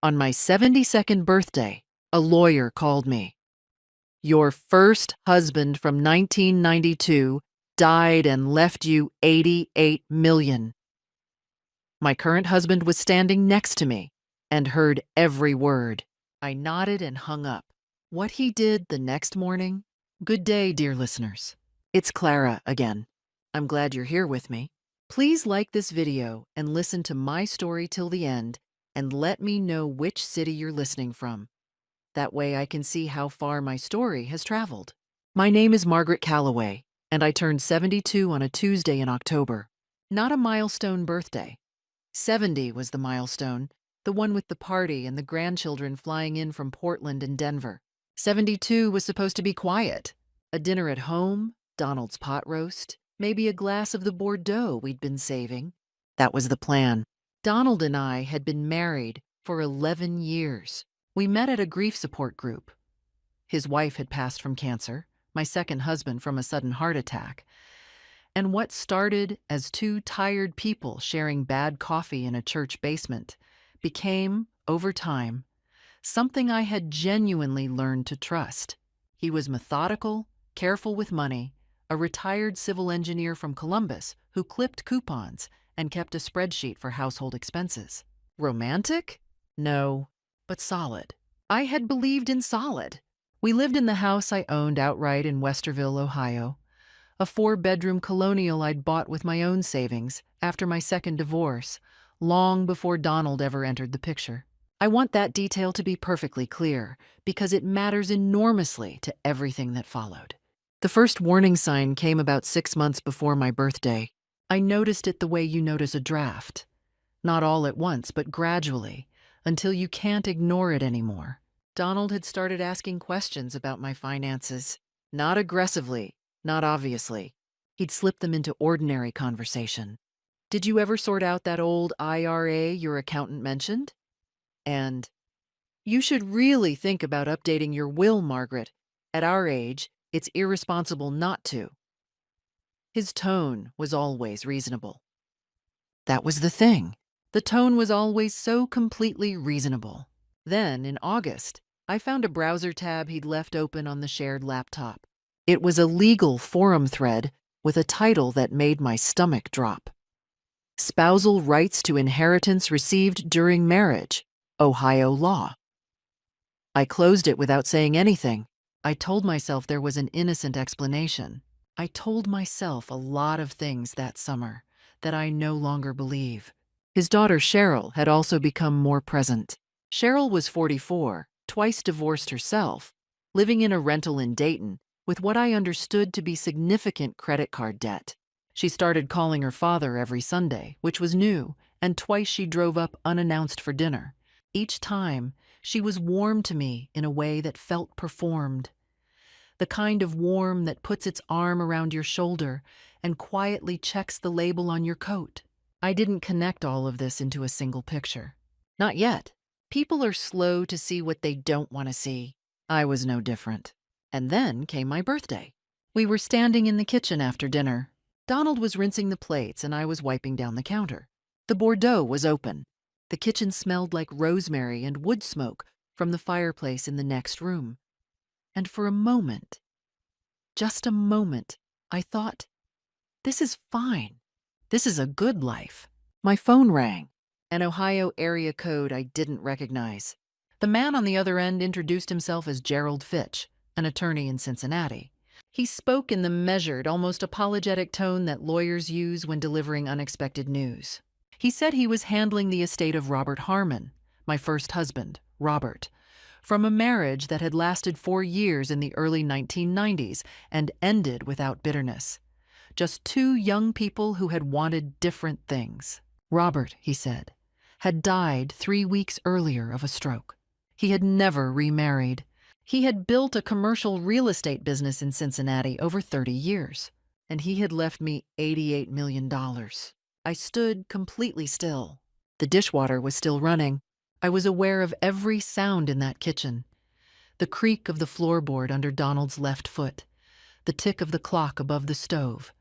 On my 72nd birthday, a lawyer called me. Your first husband from 1992 died and left you 88 million. My current husband was standing next to me and heard every word. I nodded and hung up. What he did the next morning? Good day, dear listeners. It's Clara again. I'm glad you're here with me. Please like this video and listen to my story till the end and let me know which city you're listening from. That way I can see how far my story has traveled. My name is Margaret Calloway, and I turned 72 on a Tuesday in October. Not a milestone birthday. 70 was the milestone, the one with the party and the grandchildren flying in from Portland and Denver. 72 was supposed to be quiet. A dinner at home, Donald's pot roast, maybe a glass of the Bordeaux we'd been saving. That was the plan. Donald and I had been married for 11 years. We met at a grief support group. His wife had passed from cancer, my second husband from a sudden heart attack. And what started as two tired people sharing bad coffee in a church basement became, over time, something I had genuinely learned to trust. He was methodical, careful with money, a retired civil engineer from Columbus who clipped coupons and kept a spreadsheet for household expenses. Romantic? No, but solid. I had believed in solid. We lived in the house I owned outright in Westerville, Ohio, a 4-bedroom colonial I'd bought with my own savings after my second divorce, long before Donald ever entered the picture. I want that detail to be perfectly clear because it matters enormously to everything that followed. The first warning sign came about 6 months before my birthday. I noticed it the way you notice a draft. Not all at once, but gradually, until you can't ignore it anymore. Donald had started asking questions about my finances. Not aggressively, not obviously. He'd slipped them into ordinary conversation. Did you ever sort out that old IRA your accountant mentioned? And, you should really think about updating your will, Margaret. At our age, it's irresponsible not to. His tone was always reasonable. That was the thing. The tone was always so completely reasonable. Then, in August, I found a browser tab he'd left open on the shared laptop. It was a legal forum thread with a title that made my stomach drop. Spousal Rights to Inheritance Received During Marriage, Ohio Law. I closed it without saying anything. I told myself there was an innocent explanation. I told myself a lot of things that summer that I no longer believe. His daughter Cheryl had also become more present. Cheryl was 44, twice divorced herself, living in a rental in Dayton with what I understood to be significant credit card debt. She started calling her father every Sunday, which was new, and twice she drove up unannounced for dinner. Each time, she was warm to me in a way that felt performed. The kind of warm that puts its arm around your shoulder and quietly checks the label on your coat. I didn't connect all of this into a single picture. Not yet. People are slow to see what they don't want to see. I was no different. And then came my birthday. We were standing in the kitchen after dinner. Donald was rinsing the plates and I was wiping down the counter. The Bordeaux was open. The kitchen smelled like rosemary and wood smoke from the fireplace in the next room. And for a moment, just a moment, I thought, this is fine. This is a good life. My phone rang, an Ohio area code I didn't recognize. The man on the other end introduced himself as Gerald Fitch, an attorney in Cincinnati. He spoke in the measured, almost apologetic tone that lawyers use when delivering unexpected news. He said he was handling the estate of Robert Harmon, my first husband, Robert, from a marriage that had lasted 4 years in the early 1990s and ended without bitterness. Just two young people who had wanted different things. Robert, he said, had died 3 weeks earlier of a stroke. He had never remarried. He had built a commercial real estate business in Cincinnati over 30 years, and he had left me $88 million. I stood completely still. The dishwater was still running. I was aware of every sound in that kitchen. The creak of the floorboard under Donald's left foot, the tick of the clock above the stove,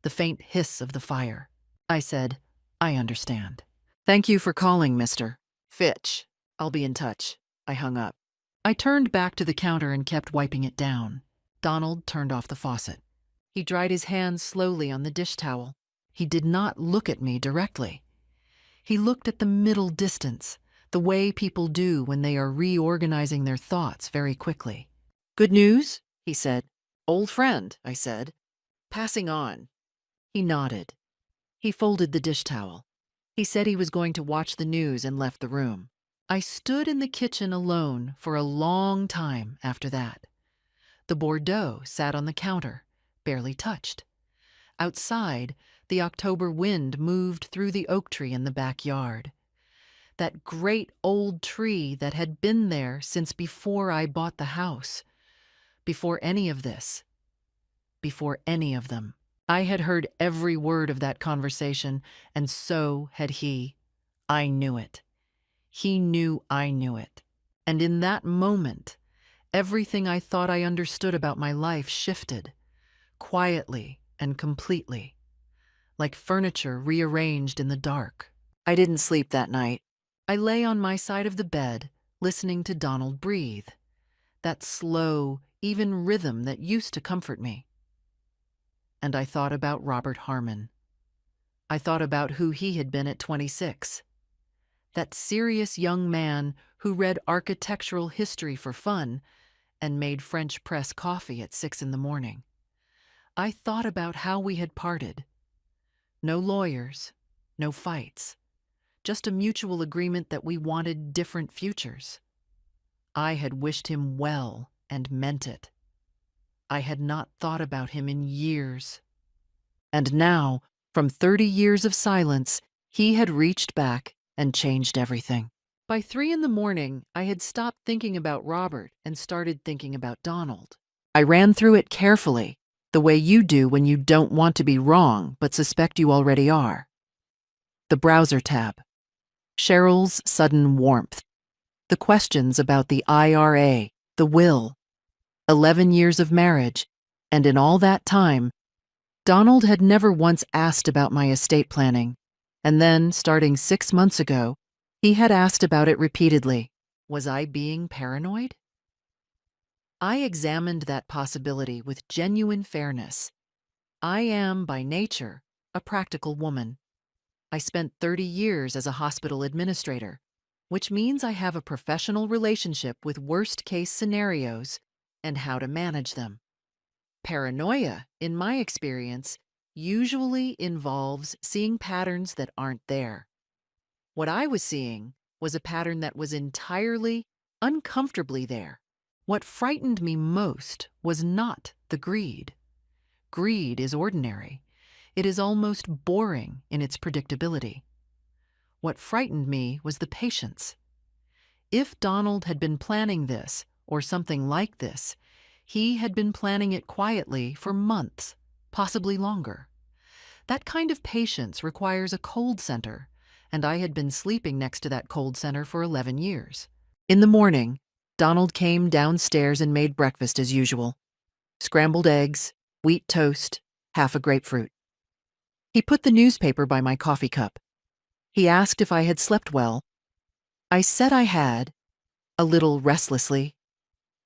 the faint hiss of the fire. I said, I understand. Thank you for calling, Mr. Fitch. I'll be in touch. I hung up. I turned back to the counter and kept wiping it down. Donald turned off the faucet. He dried his hands slowly on the dish towel. He did not look at me directly. He looked at the middle distance, the way people do when they are reorganizing their thoughts very quickly. "Good news?" he said. "Old friend," I said. "Passing on." He nodded. He folded the dish towel. He said he was going to watch the news and left the room. I stood in the kitchen alone for a long time after that. The Bordeaux sat on the counter, barely touched. Outside, the October wind moved through the oak tree in the backyard. That great old tree that had been there since before I bought the house. Before any of this. Before any of them. I had heard every word of that conversation, and so had he. I knew it. He knew I knew it. And in that moment, everything I thought I understood about my life shifted, quietly and completely, like furniture rearranged in the dark. I didn't sleep that night. I lay on my side of the bed, listening to Donald breathe, that slow, even rhythm that used to comfort me. And I thought about Robert Harmon. I thought about who he had been at 26. That serious young man who read architectural history for fun and made French press coffee at 6 a.m. I thought about how we had parted. No lawyers, no fights, just a mutual agreement that we wanted different futures. I had wished him well and meant it. I had not thought about him in years. And now, from 30 years of silence, he had reached back and changed everything. By 3 a.m, I had stopped thinking about Robert and started thinking about Donald. I ran through it carefully, the way you do when you don't want to be wrong but suspect you already are. The browser tab. Cheryl's sudden warmth. The questions about the IRA, the will. 11 years of marriage, and in all that time, Donald had never once asked about my estate planning, and then, starting 6 months ago, he had asked about it repeatedly. Was I being paranoid? I examined that possibility with genuine fairness. I am, by nature, a practical woman. I spent 30 years as a hospital administrator, which means I have a professional relationship with worst-case scenarios and how to manage them. Paranoia, in my experience, usually involves seeing patterns that aren't there. What I was seeing was a pattern that was entirely, uncomfortably there. What frightened me most was not the greed. Greed is ordinary. It is almost boring in its predictability. What frightened me was the patience. If Donald had been planning this, or something like this, he had been planning it quietly for months, possibly longer. That kind of patience requires a cold center, and I had been sleeping next to that cold center for 11 years. In the morning, Donald came downstairs and made breakfast as usual. Scrambled eggs, wheat toast, half a grapefruit. He put the newspaper by my coffee cup. He asked if I had slept well. I said I had, a little restlessly.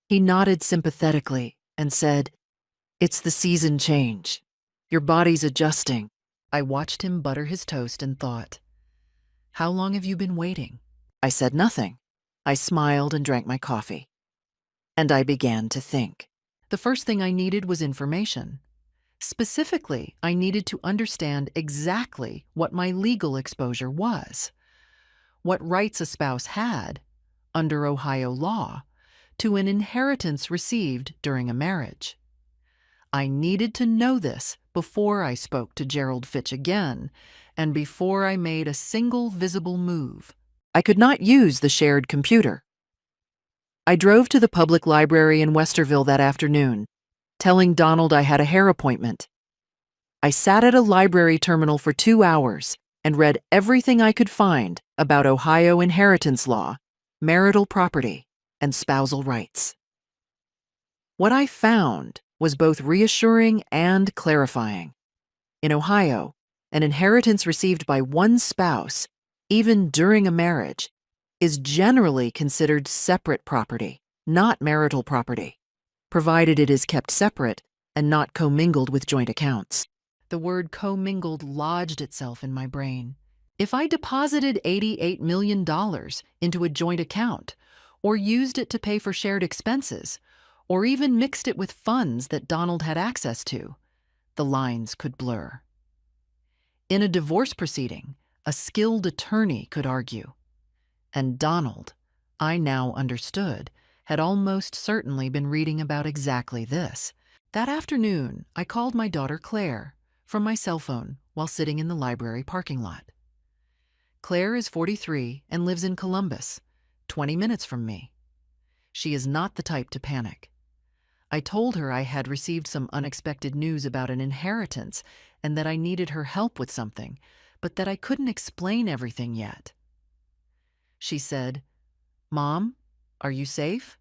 He nodded sympathetically and said, "It's the season change. Your body's adjusting." I watched him butter his toast and thought, "How long have you been waiting?" I said nothing. I smiled and drank my coffee. And I began to think. The first thing I needed was information. Specifically, I needed to understand exactly what my legal exposure was, what rights a spouse had, under Ohio law, to an inheritance received during a marriage. I needed to know this before I spoke to Gerald Fitch again, and before I made a single visible move. I could not use the shared computer. I drove to the public library in Westerville that afternoon, telling Donald I had a hair appointment. I sat at a library terminal for 2 hours and read everything I could find about Ohio inheritance law, marital property, and spousal rights. What I found was both reassuring and clarifying. In Ohio, an inheritance received by one spouse, even during a marriage, is generally considered separate property, not marital property, provided it is kept separate and not commingled with joint accounts. The word commingled lodged itself in my brain. If I deposited $88 million into a joint account, or used it to pay for shared expenses, or even mixed it with funds that Donald had access to, the lines could blur. In a divorce proceeding, a skilled attorney could argue. And Donald, I now understood, had almost certainly been reading about exactly this. That afternoon, I called my daughter Claire from my cell phone while sitting in the library parking lot. Claire is 43 and lives in Columbus, 20 minutes from me. She is not the type to panic. I told her I had received some unexpected news about an inheritance and that I needed her help with something, but that I couldn't explain everything yet. She said, "Mom, are you safe?"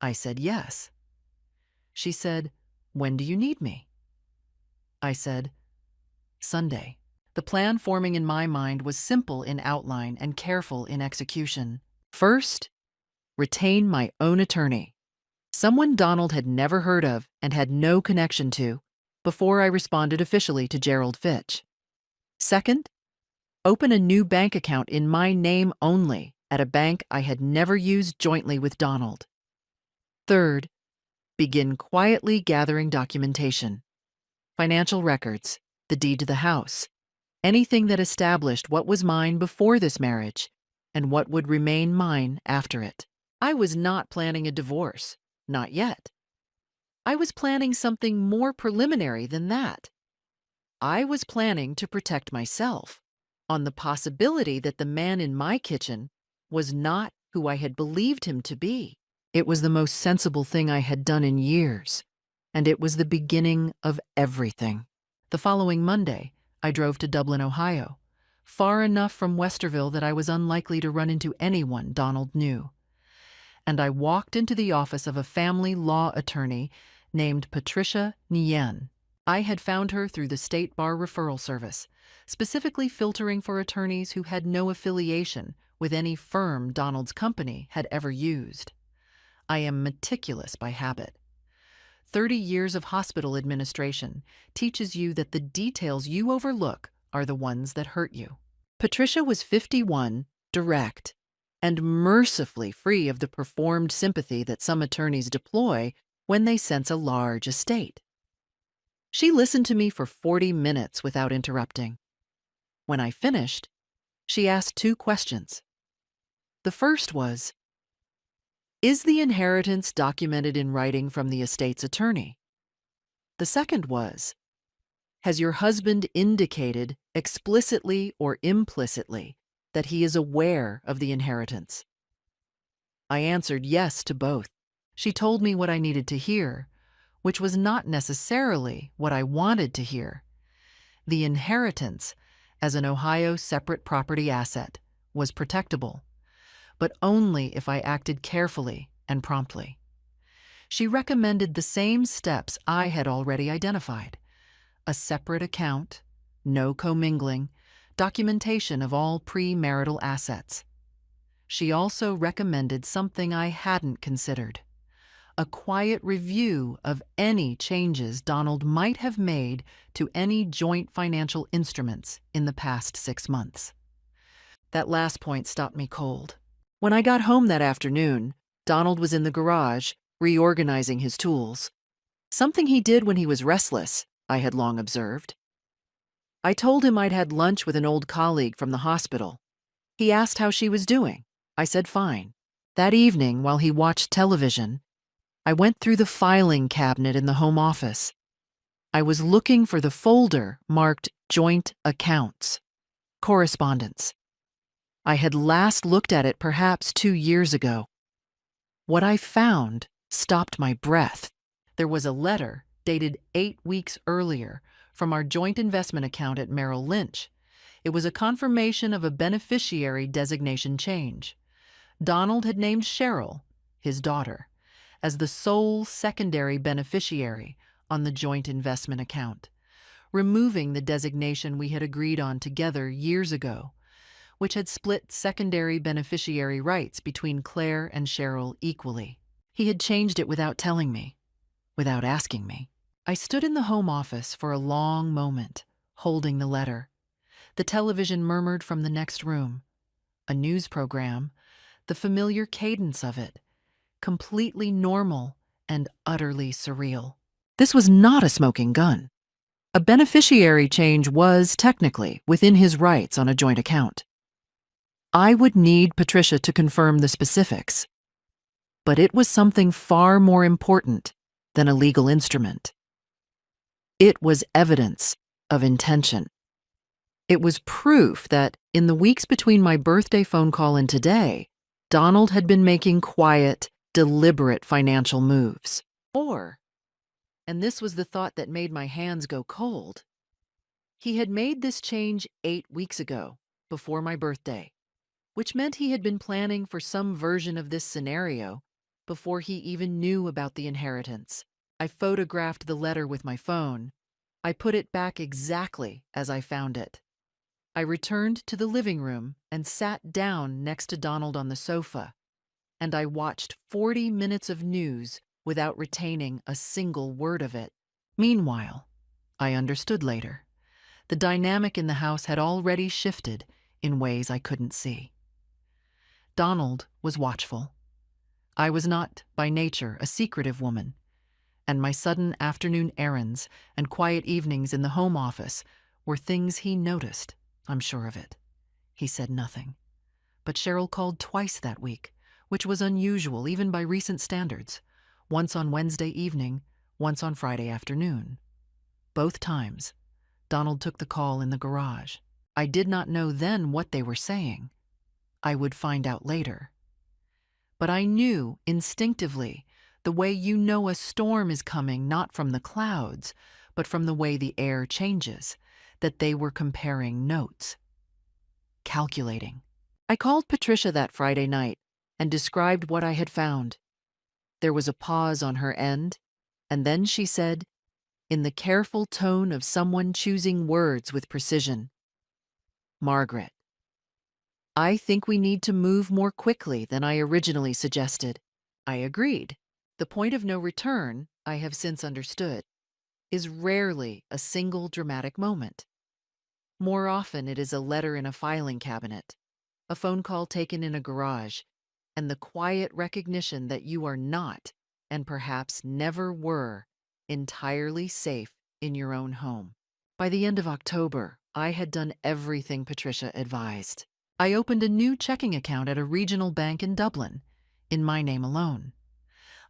I said yes. She said, "When do you need me?" I said, "Sunday." The plan forming in my mind was simple in outline and careful in execution. First, retain my own attorney, someone Donald had never heard of and had no connection to, before I responded officially to Gerald Fitch. Second, open a new bank account in my name only at a bank I had never used jointly with Donald. Third, begin quietly gathering documentation, financial records, the deed to the house, anything that established what was mine before this marriage and what would remain mine after it. I was not planning a divorce, not yet. I was planning something more preliminary than that. I was planning to protect myself on the possibility that the man in my kitchen was not who I had believed him to be. It was the most sensible thing I had done in years, and it was the beginning of everything. The following Monday, I drove to Dublin, Ohio, far enough from Westerville that I was unlikely to run into anyone Donald knew. And I walked into the office of a family law attorney named Patricia Nguyen. I had found her through the State Bar Referral Service, specifically filtering for attorneys who had no affiliation with any firm Donald's company had ever used. I am meticulous by habit. 30 years of hospital administration teaches you that the details you overlook are the ones that hurt you. Patricia was 51, direct, and mercifully free of the performed sympathy that some attorneys deploy when they sense a large estate. She listened to me for 40 minutes without interrupting. When I finished, she asked 2 questions. The first was, "Is the inheritance documented in writing from the estate's attorney?" The second was, "Has your husband indicated explicitly or implicitly that he is aware of the inheritance?" I answered yes to both. She told me what I needed to hear, which was not necessarily what I wanted to hear. The inheritance, as an Ohio separate property asset, was protectable, but only if I acted carefully and promptly. She recommended the same steps I had already identified: a separate account, no commingling, documentation of all premarital assets. She also recommended something I hadn't considered: a quiet review of any changes Donald might have made to any joint financial instruments in the past 6 months. That last point stopped me cold. When I got home that afternoon, Donald was in the garage, reorganizing his tools. Something he did when he was restless, I had long observed. I told him I'd had lunch with an old colleague from the hospital. He asked how she was doing. I said fine. That evening, while he watched television, I went through the filing cabinet in the home office. I was looking for the folder marked Joint Accounts, Correspondence. I had last looked at it perhaps 2 years ago. What I found stopped my breath. There was a letter dated 8 weeks earlier from our joint investment account at Merrill Lynch. It was a confirmation of a beneficiary designation change. Donald had named Cheryl, his daughter, as the sole secondary beneficiary on the joint investment account, removing the designation we had agreed on together years ago, which had split secondary beneficiary rights between Claire and Cheryl equally. He had changed it without telling me, without asking me. I stood in the home office for a long moment, holding the letter. The television murmured from the next room. A news program, the familiar cadence of it, completely normal and utterly surreal. This was not a smoking gun. A beneficiary change was, technically, within his rights on a joint account. I would need Patricia to confirm the specifics, but it was something far more important than a legal instrument. It was evidence of intention. It was proof that, in the weeks between my birthday phone call and today, Donald had been making quiet, deliberate financial moves. Or, and this was the thought that made my hands go cold, he had made this change 8 weeks ago, before my birthday, which meant he had been planning for some version of this scenario before he even knew about the inheritance. I photographed the letter with my phone. I put it back exactly as I found it. I returned to the living room and sat down next to Donald on the sofa, and I watched 40 minutes of news without retaining a single word of it. Meanwhile, I understood later, the dynamic in the house had already shifted in ways I couldn't see. Donald was watchful. I was not, by nature, a secretive woman, and my sudden afternoon errands and quiet evenings in the home office were things he noticed, I'm sure of it. He said nothing. But Cheryl called twice that week, which was unusual even by recent standards, once on Wednesday evening, once on Friday afternoon. Both times, Donald took the call in the garage. I did not know then what they were saying. I would find out later. But I knew instinctively, the way you know a storm is coming not from the clouds, but from the way the air changes, that they were comparing notes. Calculating. I called Patricia that Friday night and described what I had found. There was a pause on her end, and then she said, in the careful tone of someone choosing words with precision, "Margaret, I think we need to move more quickly than I originally suggested." I agreed. The point of no return, I have since understood, is rarely a single dramatic moment. More often it is a letter in a filing cabinet, a phone call taken in a garage, and the quiet recognition that you are not, and perhaps never were, entirely safe in your own home. By the end of October, I had done everything Patricia advised. I opened a new checking account at a regional bank in Dublin, in my name alone.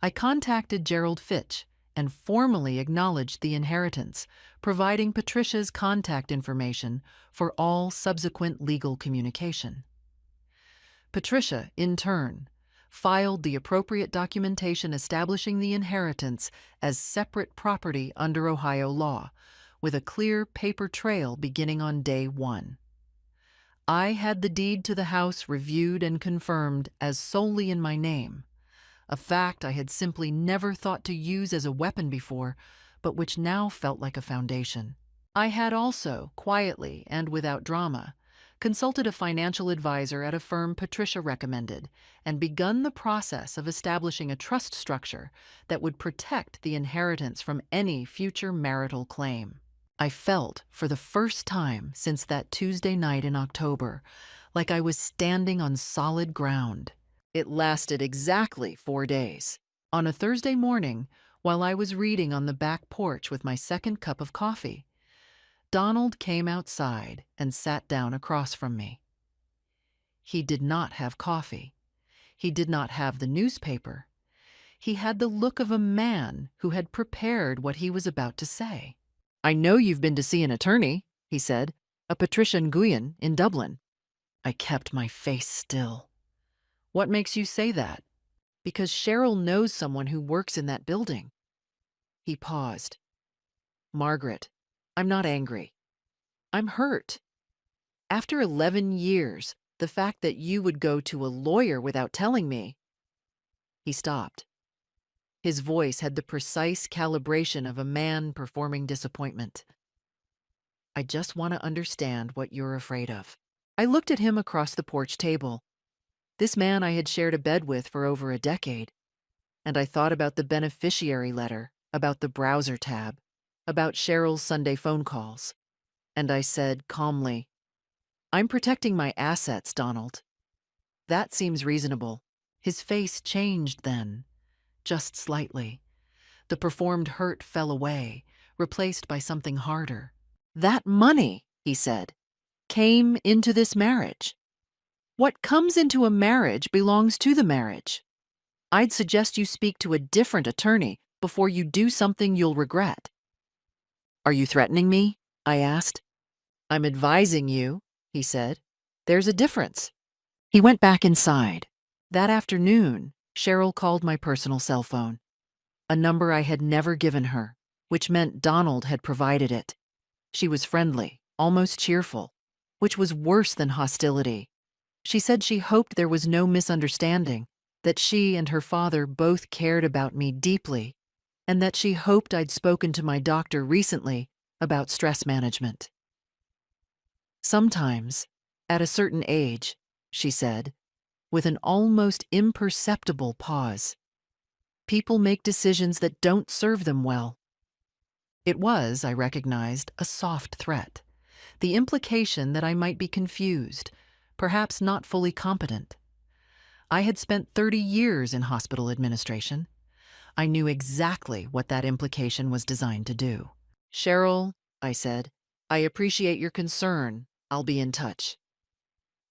I contacted Gerald Fitch and formally acknowledged the inheritance, providing Patricia's contact information for all subsequent legal communication. Patricia, in turn, filed the appropriate documentation establishing the inheritance as separate property under Ohio law, with a clear paper trail beginning on day 1. I had the deed to the house reviewed and confirmed as solely in my name, a fact I had simply never thought to use as a weapon before, but which now felt like a foundation. I had also, quietly and without drama, consulted a financial advisor at a firm Patricia recommended, and begun the process of establishing a trust structure that would protect the inheritance from any future marital claim. I felt, for the first time since that Tuesday night in October, like I was standing on solid ground. It lasted exactly 4 days. On a Thursday morning, while I was reading on the back porch with my second cup of coffee, Donald came outside and sat down across from me. He did not have coffee. He did not have the newspaper. He had the look of a man who had prepared what he was about to say. "I know you've been to see an attorney," he said, "a Patricia Nguyen in Dublin." I kept my face still. "What makes you say that?" "Because Cheryl knows someone who works in that building." He paused. "Margaret, I'm not angry. I'm hurt. After 11 years, the fact that you would go to a lawyer without telling me." He stopped. His voice had the precise calibration of a man performing disappointment. "I just want to understand what you're afraid of." I looked at him across the porch table. This man I had shared a bed with for over a decade. And I thought about the beneficiary letter, about the browser tab, about Cheryl's Sunday phone calls. And I said calmly, "I'm protecting my assets, Donald. That seems reasonable." His face changed then, just slightly. The performed hurt fell away, replaced by something harder. "That money," he said, "came into this marriage. What comes into a marriage belongs to the marriage. I'd suggest you speak to a different attorney before you do something you'll regret." "Are you threatening me?" I asked. "I'm advising you," he said. "There's a difference." He went back inside. That afternoon, Cheryl called my personal cell phone, a number I had never given her, which meant Donald had provided it. She was friendly, almost cheerful, which was worse than hostility. She said she hoped there was no misunderstanding, that she and her father both cared about me deeply, and that she hoped I'd spoken to my doctor recently about stress management. "Sometimes, at a certain age," she said, with an almost imperceptible pause, "people make decisions that don't serve them well." It was, I recognized, a soft threat, the implication that I might be confused, perhaps not fully competent. I had spent 30 years in hospital administration. I knew exactly what that implication was designed to do. "Cheryl," I said, "I appreciate your concern. I'll be in touch."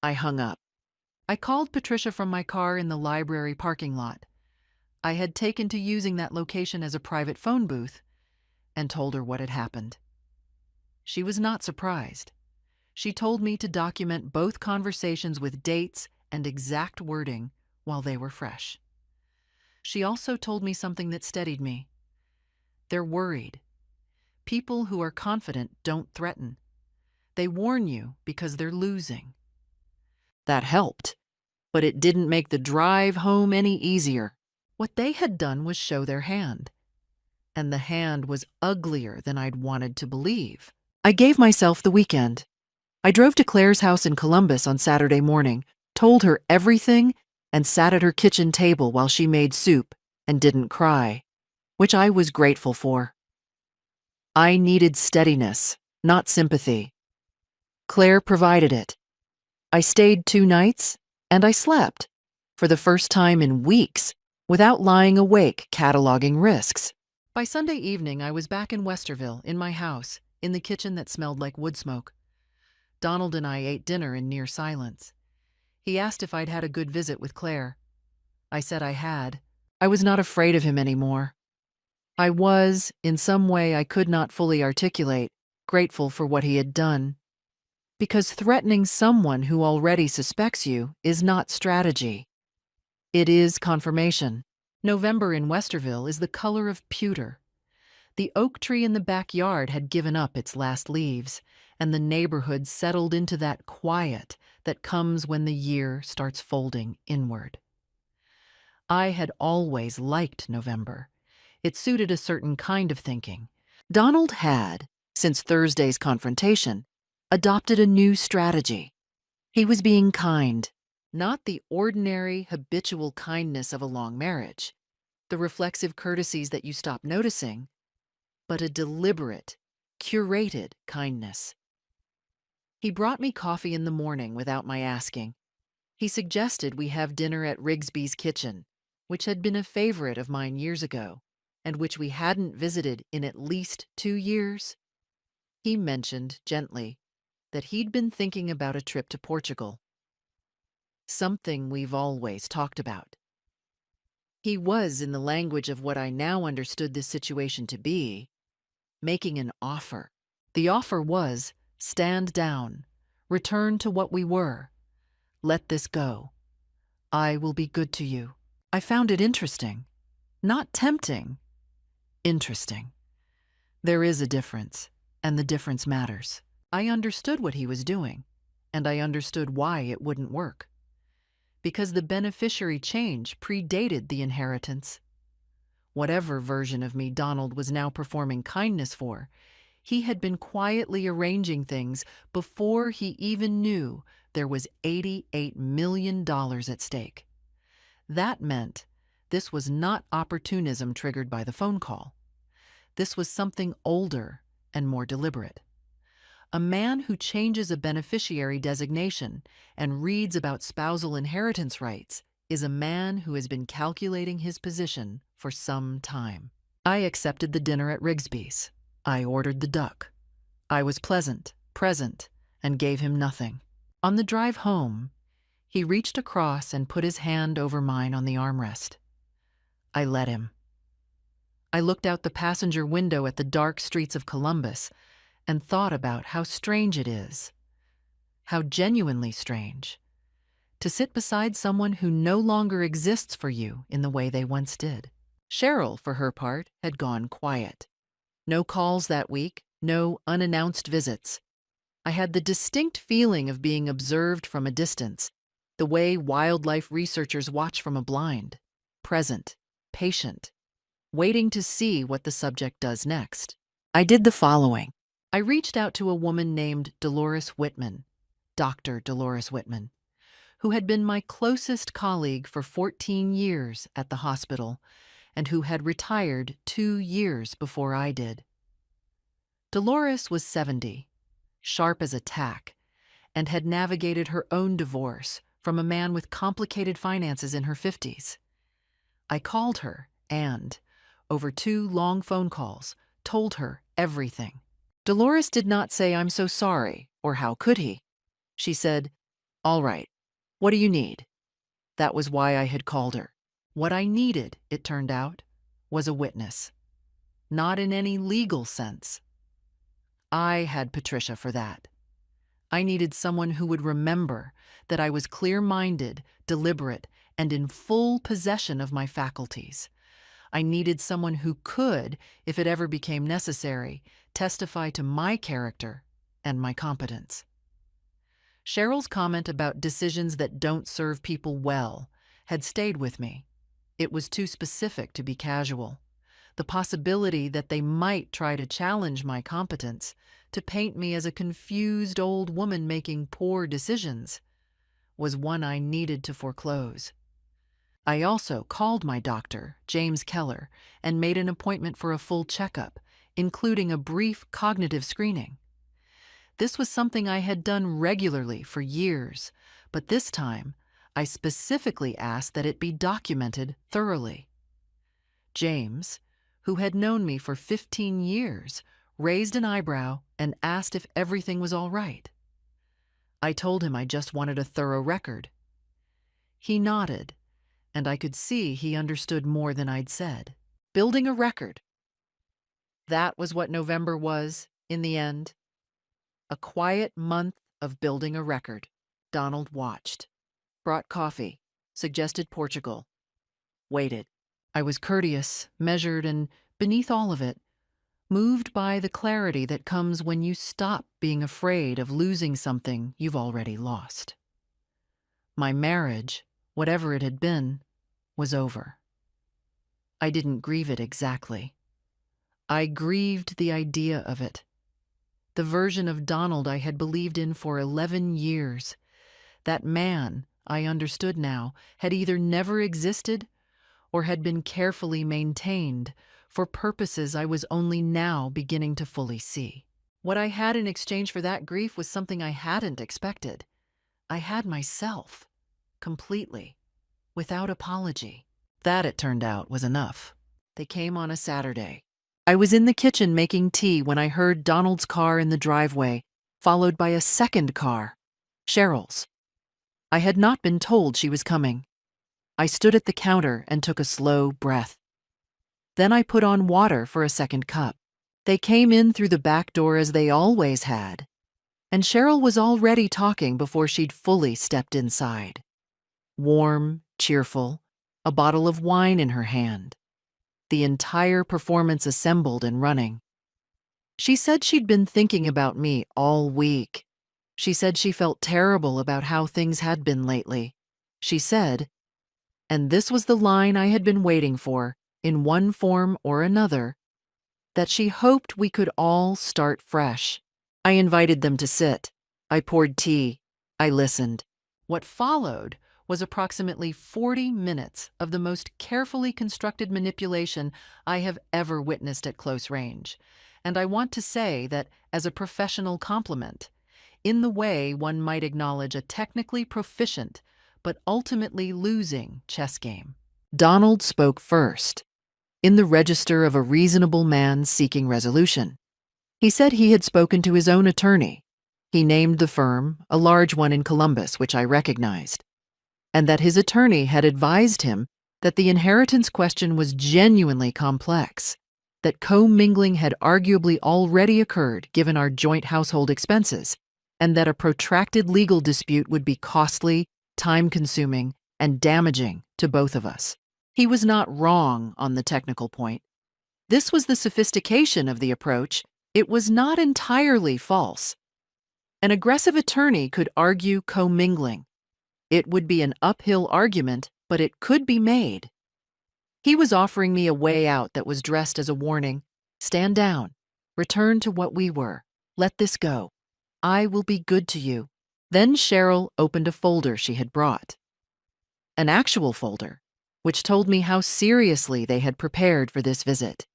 I hung up. I called Patricia from my car in the library parking lot. I had taken to using that location as a private phone booth, and told her what had happened. She was not surprised. She told me to document both conversations with dates and exact wording while they were fresh. She also told me something that steadied me. They're worried. People who are confident don't threaten. They warn you because they're losing. That helped, but it didn't make the drive home any easier. What they had done was show their hand, and the hand was uglier than I'd wanted to believe. I gave myself the weekend. I drove to Claire's house in Columbus on Saturday morning, told her everything, and sat at her kitchen table while she made soup and didn't cry, which I was grateful for. I needed steadiness, not sympathy. Claire provided it. I stayed 2 nights, and I slept, for the first time in weeks, without lying awake cataloging risks. By Sunday evening, I was back in Westerville, in my house, in the kitchen that smelled like wood smoke. Donald and I ate dinner in near silence. He asked if I'd had a good visit with Claire. I said I had. I was not afraid of him anymore. I was, in some way I could not fully articulate, grateful for what he had done. Because threatening someone who already suspects you is not strategy. It is confirmation. November in Westerville is the color of pewter. The oak tree in the backyard had given up its last leaves, and the neighborhood settled into that quiet that comes when the year starts folding inward. I had always liked November. It suited a certain kind of thinking. Donald had, since Thursday's confrontation, adopted a new strategy. He was being kind, not the ordinary, habitual kindness of a long marriage, the reflexive courtesies that you stop noticing, but a deliberate, curated kindness. He brought me coffee in the morning without my asking. He suggested we have dinner at Rigsby's Kitchen, which had been a favorite of mine years ago, and which we hadn't visited in at least 2 years. He mentioned, gently, that he'd been thinking about a trip to Portugal. Something we've always talked about. He was, in the language of what I now understood this situation to be, making an offer. The offer was, stand down, return to what we were. Let this go. I will be good to you. I found it interesting. Not tempting. Interesting. There is a difference, and the difference matters. I understood what he was doing, and I understood why it wouldn't work. Because the beneficiary change predated the inheritance. Whatever version of me Donald was now performing kindness for, he had been quietly arranging things before he even knew there was $88 million at stake. That meant this was not opportunism triggered by the phone call. This was something older and more deliberate. A man who changes a beneficiary designation and reads about spousal inheritance rights is a man who has been calculating his position for some time. I accepted the dinner at Rigsby's. I ordered the duck. I was pleasant, present, and gave him nothing. On the drive home, he reached across and put his hand over mine on the armrest. I let him. I looked out the passenger window at the dark streets of Columbus and thought about how strange it is, how genuinely strange, to sit beside someone who no longer exists for you in the way they once did. Cheryl, for her part, had gone quiet. No calls that week, no unannounced visits. I had the distinct feeling of being observed from a distance, the way wildlife researchers watch from a blind, present, patient, waiting to see what the subject does next. I did the following. I reached out to a woman named Dolores Whitman, Dr. Dolores Whitman, who had been my closest colleague for 14 years at the hospital and who had retired 2 years before I did. Dolores was 70, sharp as a tack, and had navigated her own divorce from a man with complicated finances in her 50s. I called her and, over 2 long phone calls, told her everything. Dolores did not say, "I'm so sorry," or "How could he?" She said, "All right, what do you need?" That was why I had called her. What I needed, it turned out, was a witness. Not in any legal sense. I had Patricia for that. I needed someone who would remember that I was clear-minded, deliberate, and in full possession of my faculties. I needed someone who could, if it ever became necessary, testify to my character and my competence. Cheryl's comment about decisions that don't serve people well had stayed with me. It was too specific to be casual. The possibility that they might try to challenge my competence, to paint me as a confused old woman making poor decisions, was one I needed to foreclose. I also called my doctor, James Keller, and made an appointment for a full checkup, including a brief cognitive screening. This was something I had done regularly for years, but this time I specifically asked that it be documented thoroughly. James, who had known me for 15 years, raised an eyebrow and asked if everything was all right. I told him I just wanted a thorough record. He nodded, and I could see he understood more than I'd said. Building a record. That was what November was, in the end. A quiet month of building a record. Donald watched. Brought coffee. Suggested Portugal. Waited. I was courteous, measured, and, beneath all of it, moved by the clarity that comes when you stop being afraid of losing something you've already lost. My marriage, whatever it had been, was over. I didn't grieve it exactly. I grieved the idea of it. The version of Donald I had believed in for 11 years. That man, I understood now, had either never existed or had been carefully maintained for purposes I was only now beginning to fully see. What I had in exchange for that grief was something I hadn't expected. I had myself, completely, without apology. That, it turned out, was enough. They came on a Saturday. I was in the kitchen making tea when I heard Donald's car in the driveway, followed by a second car, Cheryl's. I had not been told she was coming. I stood at the counter and took a slow breath. Then I put on water for a second cup. They came in through the back door as they always had, and Cheryl was already talking before she'd fully stepped inside. Warm, cheerful, a bottle of wine in her hand. The entire performance assembled and running. She said she'd been thinking about me all week. She said she felt terrible about how things had been lately. She said, and this was the line I had been waiting for, in one form or another, that she hoped we could all start fresh. I invited them to sit. I poured tea. I listened. What followed was approximately 40 minutes of the most carefully constructed manipulation I have ever witnessed at close range. And I want to say that as a professional compliment, in the way one might acknowledge a technically proficient but ultimately losing chess game. Donald spoke first, in the register of a reasonable man seeking resolution. He said he had spoken to his own attorney. He named the firm, a large one in Columbus, which I recognized, and that his attorney had advised him that the inheritance question was genuinely complex, that commingling had arguably already occurred given our joint household expenses, and that a protracted legal dispute would be costly, time-consuming, and damaging to both of us. He was not wrong on the technical point. This was the sophistication of the approach. It was not entirely false. An aggressive attorney could argue commingling. It would be an uphill argument, but it could be made. He was offering me a way out that was dressed as a warning. Stand down. Return to what we were. Let this go. I will be good to you. Then Cheryl opened a folder she had brought. An actual folder, which told me how seriously they had prepared for this visit.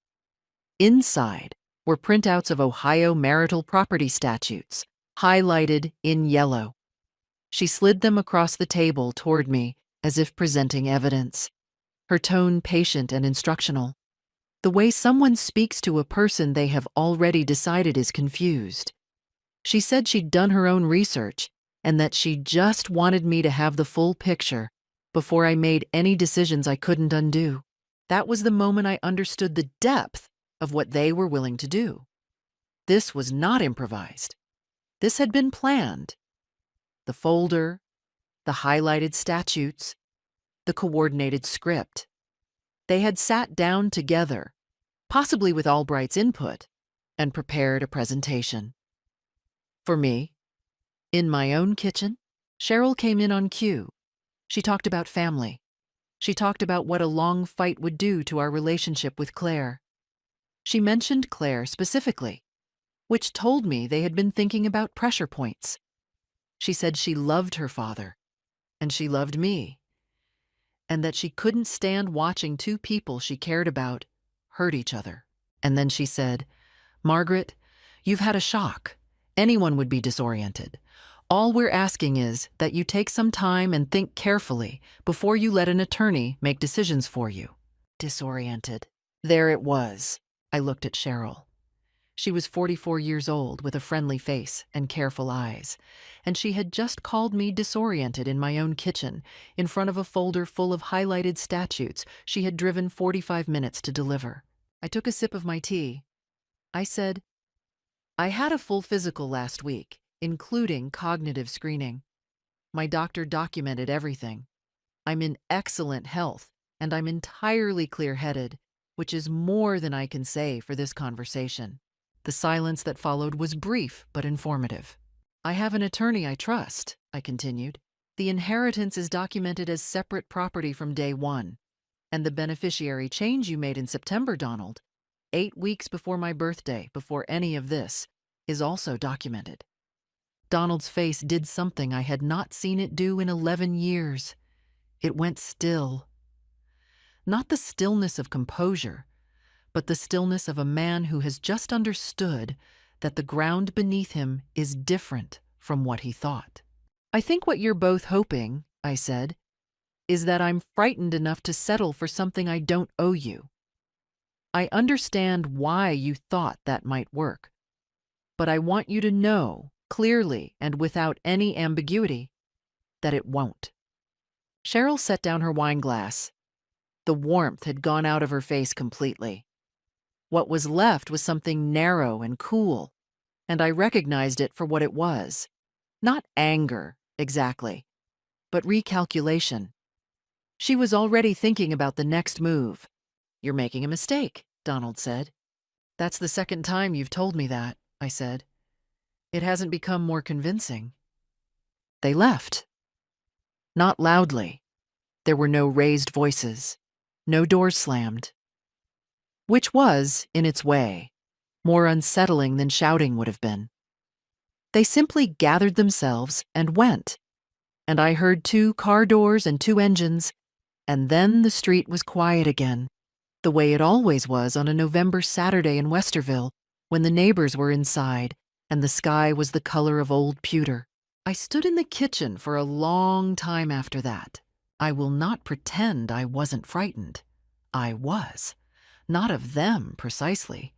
Inside were printouts of Ohio marital property statutes, highlighted in yellow. She slid them across the table toward me as if presenting evidence, her tone patient and instructional, the way someone speaks to a person they have already decided is confused. She said she'd done her own research and that she just wanted me to have the full picture before I made any decisions I couldn't undo. That was the moment I understood the depth of what they were willing to do. This was not improvised. This had been planned. The folder, the highlighted statutes, the coordinated script. They had sat down together, possibly with Albright's input, and prepared a presentation. For me, in my own kitchen, Cheryl came in on cue. She talked about family. She talked about what a long fight would do to our relationship with Claire. She mentioned Claire specifically, which told me they had been thinking about pressure points. She said she loved her father, and she loved me, and that she couldn't stand watching two people she cared about hurt each other. And then she said, "Margaret, you've had a shock. Anyone would be disoriented. All we're asking is that you take some time and think carefully before you let an attorney make decisions for you." Disoriented. There it was. I looked at Cheryl. She was 44 years old with a friendly face and careful eyes, and she had just called me disoriented in my own kitchen in front of a folder full of highlighted statutes she had driven 45 minutes to deliver. I took a sip of my tea. I said, "I had a full physical last week, including cognitive screening. My doctor documented everything. I'm in excellent health, and I'm entirely clear-headed, which is more than I can say for this conversation." The silence that followed was brief but informative. "I have an attorney I trust," I continued. "The inheritance is documented as separate property from day one, and the beneficiary change you made in September, Donald, 8 weeks before my birthday, before any of this, is also documented." Donald's face did something I had not seen it do in 11 years. It went still. Not the stillness of composure, but the stillness of a man who has just understood that the ground beneath him is different from what he thought. "I think what you're both hoping," I said, "is that I'm frightened enough to settle for something I don't owe you. I understand why you thought that might work, but I want you to know, clearly and without any ambiguity, that it won't." Cheryl set down her wine glass. The warmth had gone out of her face completely. What was left was something narrow and cool, and I recognized it for what it was. Not anger, exactly, but recalculation. She was already thinking about the next move. "You're making a mistake," Donald said. "That's the second time you've told me that," I said. "It hasn't become more convincing." They left. Not loudly. There were no raised voices, no doors slammed. Which was, in its way, more unsettling than shouting would have been. They simply gathered themselves and went. And I heard 2 car doors and 2 engines, and then the street was quiet again, the way it always was on a November Saturday in Westerville, when the neighbors were inside and the sky was the color of old pewter. I stood in the kitchen for a long time after that. I will not pretend I wasn't frightened. I was. Not of them, precisely.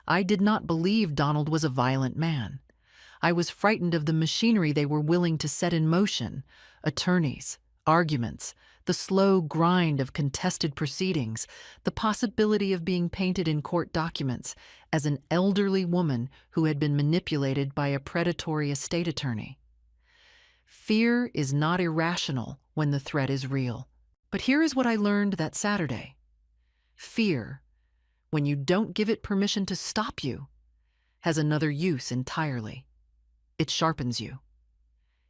I did not believe Donald was a violent man. I was frightened of the machinery they were willing to set in motion: attorneys, arguments, the slow grind of contested proceedings, the possibility of being painted in court documents as an elderly woman who had been manipulated by a predatory estate attorney. Fear is not irrational when the threat is real. But here is what I learned that Saturday. Fear, when you don't give it permission to stop you, has another use entirely. It sharpens you.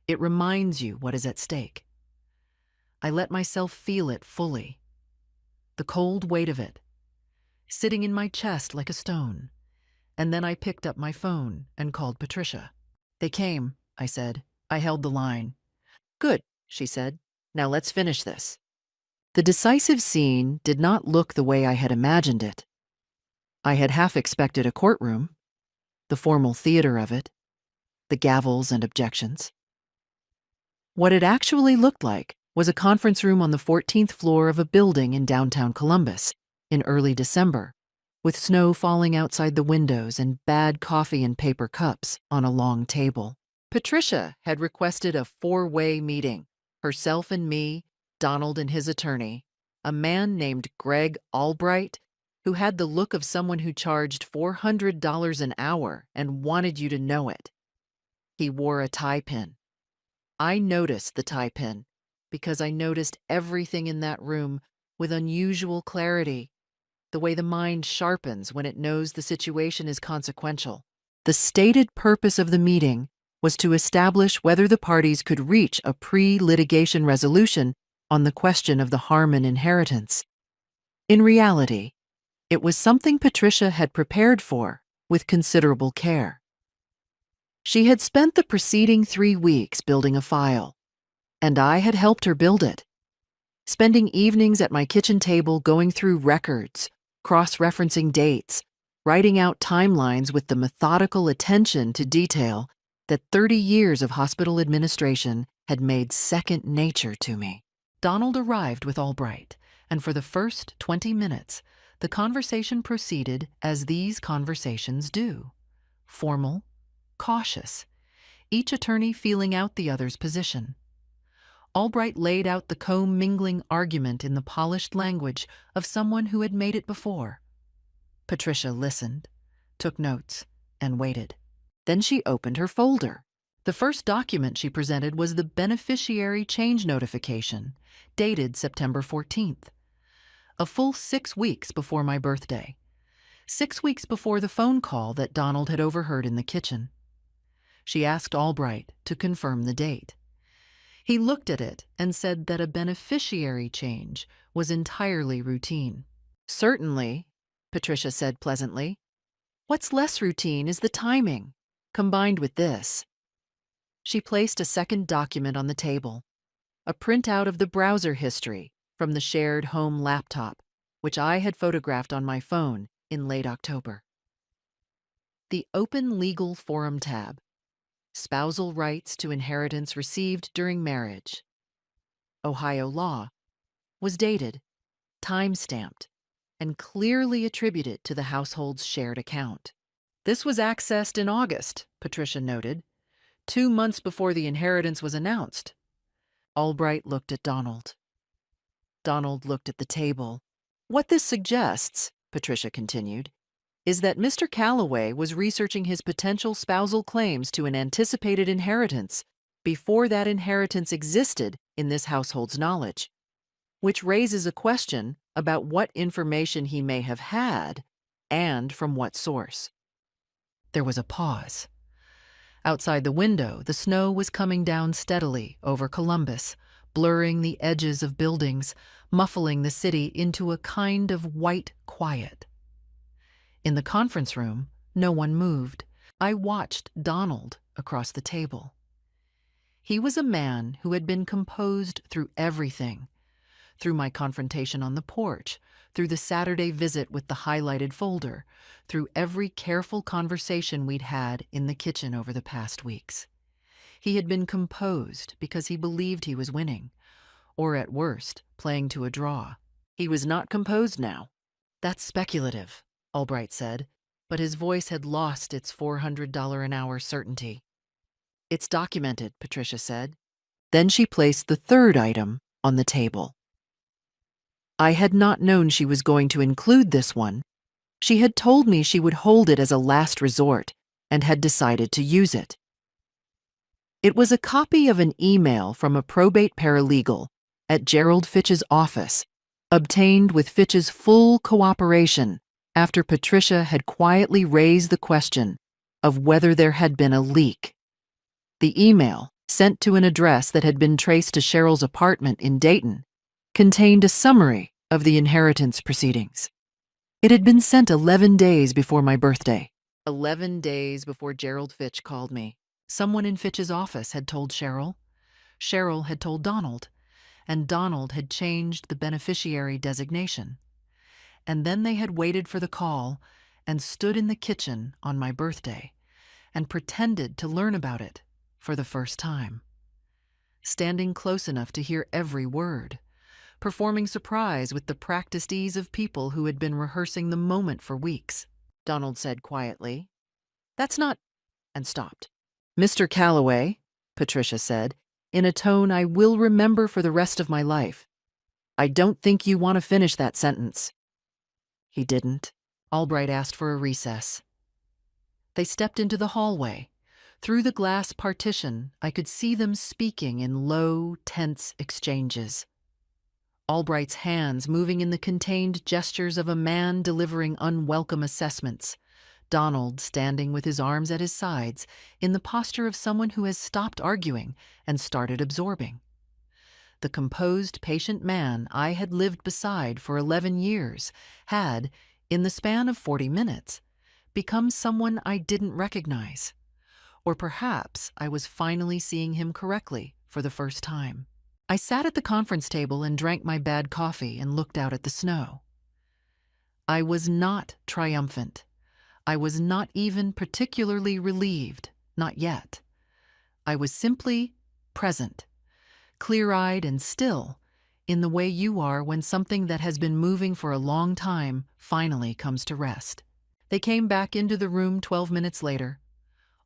It reminds you what is at stake. I let myself feel it fully. The cold weight of it, sitting in my chest like a stone. And then I picked up my phone and called Patricia. "They came," I said. I held the line. "Good," she said. "Now let's finish this." The decisive scene did not look the way I had imagined it. I had half expected a courtroom, the formal theater of it, the gavels and objections. What it actually looked like was a conference room on the 14th floor of a building in downtown Columbus in early December, with snow falling outside the windows and bad coffee in paper cups on a long table. Patricia had requested a 4-way meeting: herself and me, Donald and his attorney, a man named Greg Albright, who had the look of someone who charged $400 an hour and wanted you to know it. He wore a tie pin. I noticed the tie pin because I noticed everything in that room with unusual clarity, the way the mind sharpens when it knows the situation is consequential. The stated purpose of the meeting was to establish whether the parties could reach a pre-litigation resolution on the question of the Harmon inheritance. In reality, it was something Patricia had prepared for with considerable care. She had spent the preceding 3 weeks building a file, and I had helped her build it, spending evenings at my kitchen table going through records, cross-referencing dates, writing out timelines with the methodical attention to detail that 30 years of hospital administration had made second nature to me. Donald arrived with Albright, and for the first 20 minutes, the conversation proceeded as these conversations do: formal, cautious, each attorney feeling out the other's position. Albright laid out the commingling argument in the polished language of someone who had made it before. Patricia listened, took notes, and waited. Then she opened her folder. The first document she presented was the beneficiary change notification, dated September 14th. A full 6 weeks before my birthday. 6 weeks before the phone call that Donald had overheard in the kitchen. She asked Albright to confirm the date. He looked at it and said that a beneficiary change was entirely routine. "Certainly," Patricia said pleasantly. "What's less routine is the timing, combined with this." She placed a second document on the table, a printout of the browser history from the shared home laptop, which I had photographed on my phone in late October. The Open Legal Forum tab, spousal rights to inheritance received during marriage, Ohio law, was dated, time-stamped, and clearly attributed to the household's shared account. This was accessed in August, Patricia noted, 2 months before the inheritance was announced. Albright looked at Donald. Donald looked at the table. "What this suggests," Patricia continued, "is that Mr. Calloway was researching his potential spousal claims to an anticipated inheritance before that inheritance existed in this household's knowledge, which raises a question about what information he may have had and from what source." There was a pause. Outside the window, the snow was coming down steadily over Columbus, blurring the edges of buildings, muffling the city into a kind of white quiet. In the conference room, no one moved. I watched Donald, across the table. He was a man who had been composed through everything, through my confrontation on the porch, through the Saturday visit with the highlighted folder, through every careful conversation we'd had in the kitchen over the past weeks. He had been composed because he believed he was winning, or at worst, playing to a draw. He was not composed now. That's speculative, Albright said, but his voice had lost its $400 an hour certainty. It's documented, Patricia said. Then she placed the third item on the table. I had not known she was going to include this one. She had told me she would hold it as a last resort and had decided to use it. It was a copy of an email from a probate paralegal at Gerald Fitch's office, obtained with Fitch's full cooperation after Patricia had quietly raised the question of whether there had been a leak. The email, sent to an address that had been traced to Cheryl's apartment in Dayton, contained a summary of the inheritance proceedings. It had been sent 11 days before my birthday, 11 days before Gerald Fitch called me. Someone in Fitch's office had told Cheryl. Cheryl had told Donald, and Donald had changed the beneficiary designation. And then they had waited for the call and stood in the kitchen on my birthday and pretended to learn about it for the first time, standing close enough to hear every word, performing surprise with the practiced ease of people who had been rehearsing the moment for weeks. Donald said quietly, "That's not," and stopped. "Mr. Calloway," Patricia said, in a tone I will remember for the rest of my life, "I don't think you want to finish that sentence." He didn't. Albright asked for a recess. They stepped into the hallway. Through the glass partition, I could see them speaking in low, tense exchanges. Albright's hands moving in the contained gestures of a man delivering unwelcome assessments. Donald standing with his arms at his sides in the posture of someone who has stopped arguing and started absorbing. The composed, patient man I had lived beside for 11 years had, in the span of 40 minutes, become someone I didn't recognize. Or perhaps I was finally seeing him correctly for the first time. I sat at the conference table and drank my bad coffee and looked out at the snow. I was not triumphant. I was not even particularly relieved, not yet. I was simply present, clear-eyed and still, in the way you are when something that has been moving for a long time finally comes to rest. They came back into the room 12 minutes later.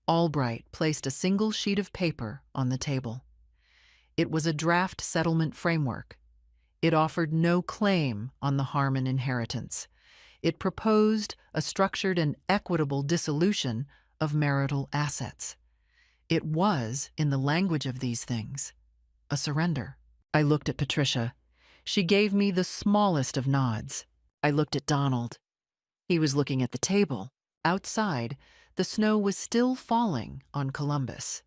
Albright placed a single sheet of paper on the table. It was a draft settlement framework. It offered no claim on the Harmon inheritance. It proposed a structured and equitable dissolution of marital assets. It was, in the language of these things, a surrender. I looked at Patricia. She gave me the smallest of nods. I looked at Donald. He was looking at the table. Outside, the snow was still falling on Columbus.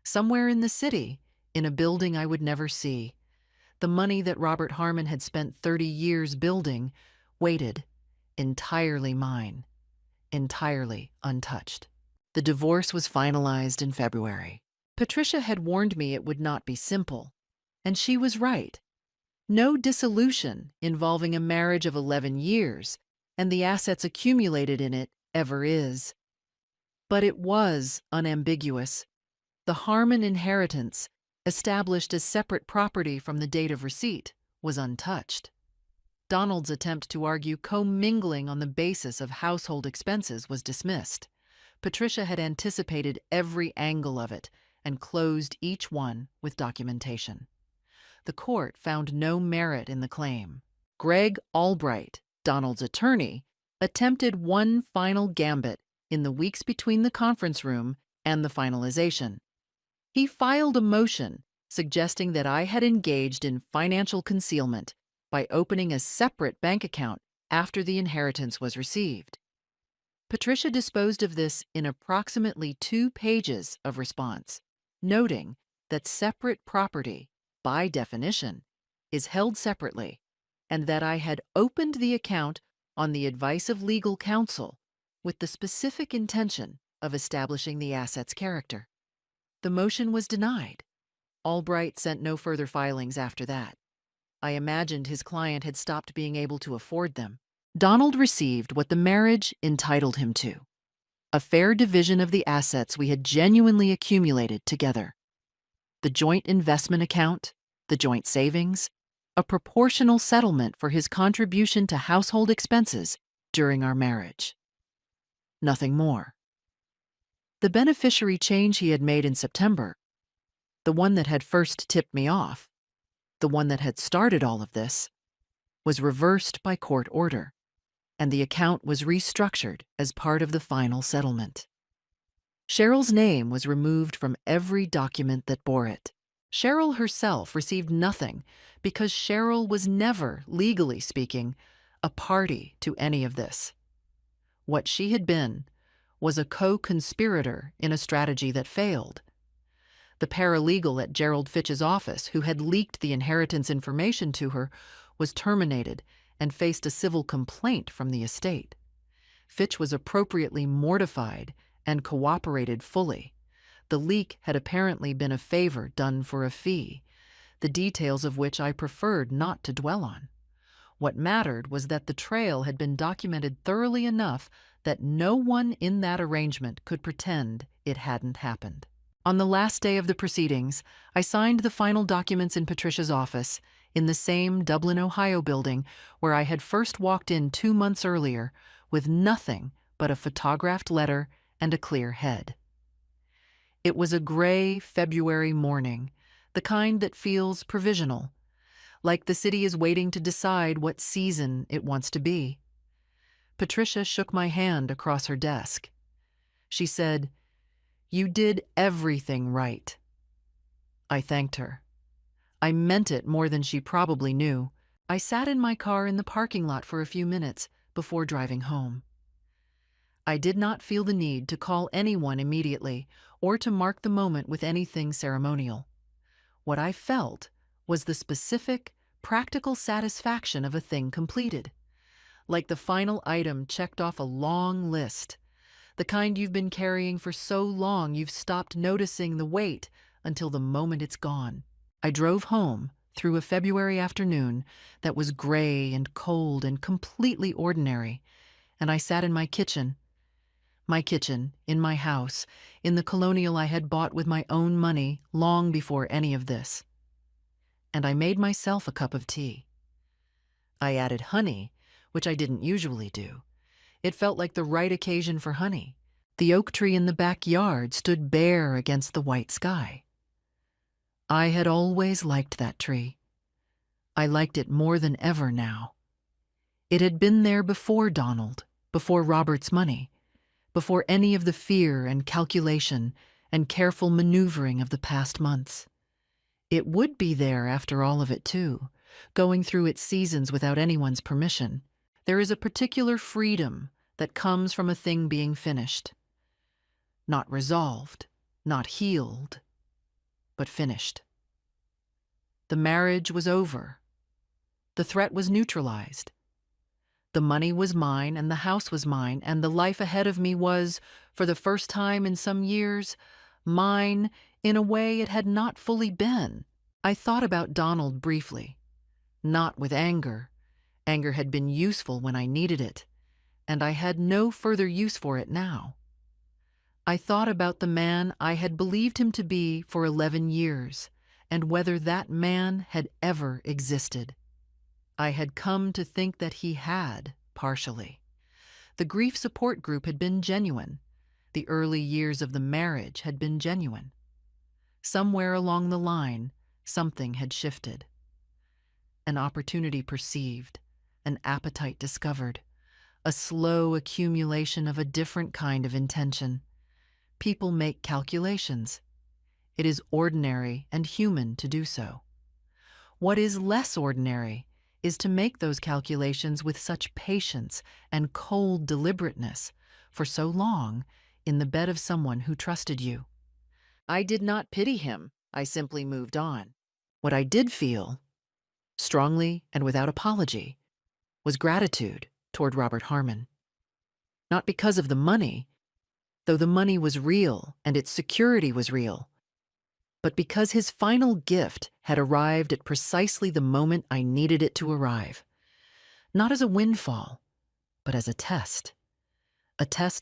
Somewhere in the city, in a building I would never see, the money that Robert Harmon had spent 30 years building waited, entirely mine, entirely untouched. The divorce was finalized in February. Patricia had warned me it would not be simple, and she was right. No dissolution involving a marriage of 11 years and the assets accumulated in it ever is. But it was unambiguous. The Harmon inheritance, established as separate property from the date of receipt, was untouched. Donald's attempt to argue commingling on the basis of household expenses was dismissed. Patricia had anticipated every angle of it and closed each one with documentation. The court found no merit in the claim. Greg Albright, Donald's attorney, attempted one final gambit in the weeks between the conference room and the finalization. He filed a motion suggesting that I had engaged in financial concealment by opening a separate bank account after the inheritance was received. Patricia disposed of this in approximately 2 pages of response, noting that separate property, by definition, is held separately, and that I had opened the account on the advice of legal counsel with the specific intention of establishing the asset's character. The motion was denied. Albright sent no further filings after that. I imagined his client had stopped being able to afford them. Donald received what the marriage entitled him to: a fair division of the assets we had genuinely accumulated together. The joint investment account, the joint savings, a proportional settlement for his contribution to household expenses during our marriage. Nothing more. The beneficiary change he had made in September, the one that had first tipped me off, the one that had started all of this, was reversed by court order, and the account was restructured as part of the final settlement. Cheryl's name was removed from every document that bore it. Cheryl herself received nothing because Cheryl was never, legally speaking, a party to any of this. What she had been was a co-conspirator in a strategy that failed. The paralegal at Gerald Fitch's office who had leaked the inheritance information to her was terminated and faced a civil complaint from the estate. Fitch was appropriately mortified and cooperated fully. The leak had apparently been a favor done for a fee, the details of which I preferred not to dwell on. What mattered was that the trail had been documented thoroughly enough that no one in that arrangement could pretend it hadn't happened. On the last day of the proceedings, I signed the final documents in Patricia's office, in the same Dublin, Ohio building where I had first walked in 2 months earlier, with nothing but a photographed letter and a clear head. It was a gray February morning, the kind that feels provisional, like the city is waiting to decide what season it wants to be. Patricia shook my hand across her desk. She said, "You did everything right." I thanked her. I meant it more than she probably knew. I sat in my car in the parking lot for a few minutes before driving home. I did not feel the need to call anyone immediately or to mark the moment with anything ceremonial. What I felt was the specific, practical satisfaction of a thing completed, like the final item checked off a long list, the kind you've been carrying for so long you've stopped noticing the weight until the moment it's gone. I drove home through a February afternoon that was gray and cold and completely ordinary, and I sat in my kitchen, in my house, in the colonial I had bought with my own money long before any of this. And I made myself a cup of tea. I added honey, which I didn't usually do. It felt like the right occasion for honey. The oak tree in the backyard stood bare against the white sky. I had always liked that tree. I liked it more than ever now. It had been there before Donald, before Robert's money, before any of the fear and calculation and careful maneuvering of the past months. It would be there after all of it, too, going through its seasons without anyone's permission. There is a particular freedom that comes from a thing being finished. Not resolved, not healed, but finished. The marriage was over. The threat was neutralized. The money was mine, and the house was mine, and the life ahead of me was, for the first time in some years, mine in a way it had not fully been. I thought about Donald briefly, not with anger. Anger had been useful when I needed it, and I had no further use for it now. I thought about the man I had believed him to be for 11 years, and whether that man had ever existed. I had come to think that he had, partially. The grief support group had been genuine. The early years of the marriage had been genuine. Somewhere along the line, something had shifted. An opportunity perceived, an appetite discovered, a slow accumulation of a different kind of intention. People make calculations. It is ordinary and human to do so. What is less ordinary is to make those calculations with such patience and cold deliberateness for so long in the bed of someone who trusted you. I did not pity him. I simply moved on. What I did feel, strongly and without apology, was gratitude toward Robert Harmon. Not because of the money, though the money was real and its security was real. But because his final gift had arrived at precisely the moment I needed it to arrive, not as a windfall, but as a test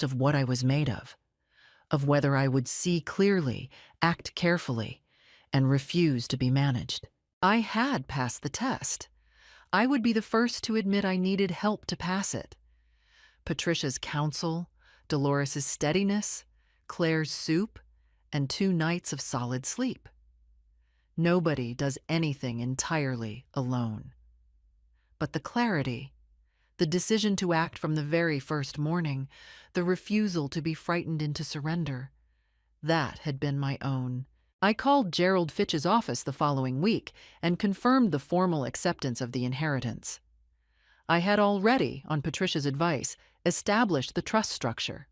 of what I was made of whether I would see clearly, act carefully, and refuse to be managed. I had passed the test. I would be the first to admit I needed help to pass it. Patricia's counsel, Dolores' steadiness, Claire's soup, and 2 nights of solid sleep. Nobody does anything entirely alone. But the clarity, the decision to act from the very first morning, the refusal to be frightened into surrender, that had been my own. I called Gerald Fitch's office the following week and confirmed the formal acceptance of the inheritance. I had already, on Patricia's advice, established the trust structure.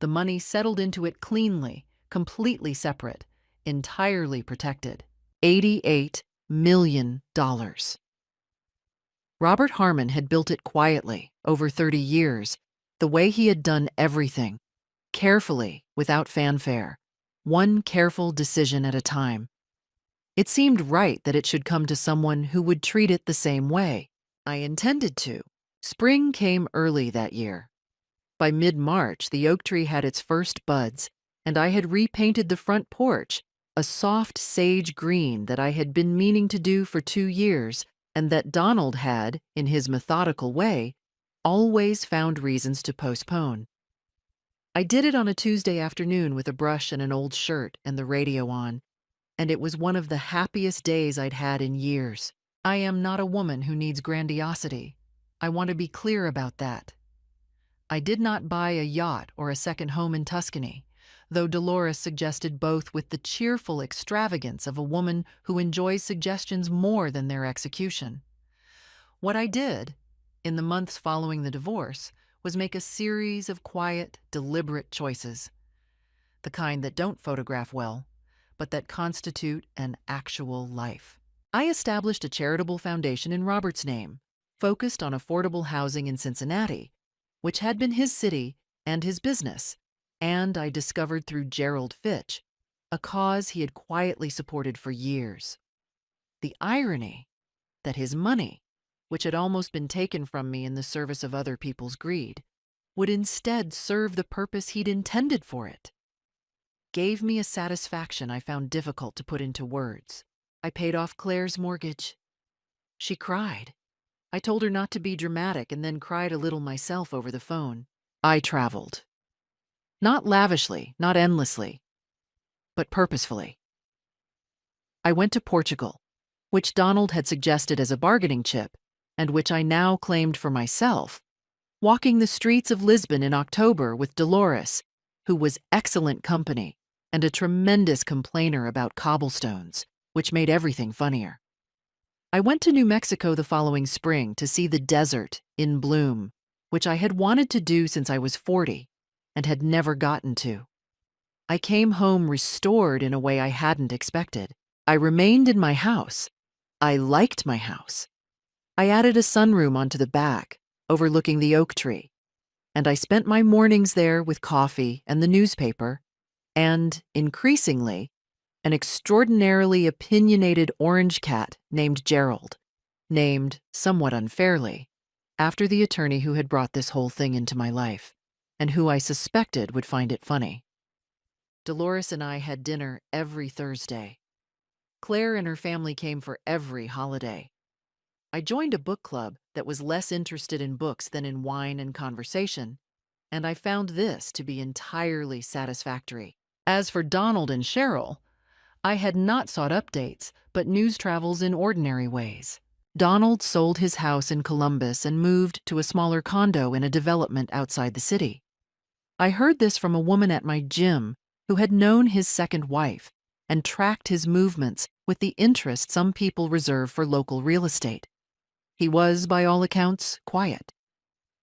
The money settled into it cleanly, completely separate, entirely protected. $88 million. Robert Harmon had built it quietly, over 30 years, the way he had done everything, carefully, without fanfare, one careful decision at a time. It seemed right that it should come to someone who would treat it the same way. I intended to. Spring came early that year. By mid-March, the oak tree had its first buds, and I had repainted the front porch, a soft sage green that I had been meaning to do for 2 years, and that Donald had, in his methodical way, always found reasons to postpone. I did it on a Tuesday afternoon with a brush and an old shirt and the radio on, and it was one of the happiest days I'd had in years. I am not a woman who needs grandiosity. I want to be clear about that. I did not buy a yacht or a second home in Tuscany, though Dolores suggested both with the cheerful extravagance of a woman who enjoys suggestions more than their execution. What I did, in the months following the divorce, was make a series of quiet, deliberate choices. The kind that don't photograph well, but that constitute an actual life. I established a charitable foundation in Robert's name, focused on affordable housing in Cincinnati, which had been his city and his business, and I discovered through Gerald Fitch, a cause he had quietly supported for years. The irony that his money, which had almost been taken from me in the service of other people's greed, would instead serve the purpose he'd intended for it, gave me a satisfaction I found difficult to put into words. I paid off Claire's mortgage. She cried. I told her not to be dramatic and then cried a little myself over the phone. I traveled. Not lavishly, not endlessly, but purposefully. I went to Portugal, which Donald had suggested as a bargaining chip, and which I now claimed for myself, walking the streets of Lisbon in October with Dolores, who was excellent company and a tremendous complainer about cobblestones, which made everything funnier. I went to New Mexico the following spring to see the desert in bloom, which I had wanted to do since I was 40 and had never gotten to. I came home restored in a way I hadn't expected. I remained in my house. I liked my house. I added a sunroom onto the back, overlooking the oak tree, and I spent my mornings there with coffee and the newspaper, and, increasingly, an extraordinarily opinionated orange cat named Gerald, named, somewhat unfairly, after the attorney who had brought this whole thing into my life, and who I suspected would find it funny. Dolores and I had dinner every Thursday. Claire and her family came for every holiday. I joined a book club that was less interested in books than in wine and conversation, and I found this to be entirely satisfactory. As for Donald and Cheryl, I had not sought updates, but news travels in ordinary ways. Donald sold his house in Columbus and moved to a smaller condo in a development outside the city. I heard this from a woman at my gym who had known his second wife and tracked his movements with the interest some people reserve for local real estate. He was, by all accounts, quiet.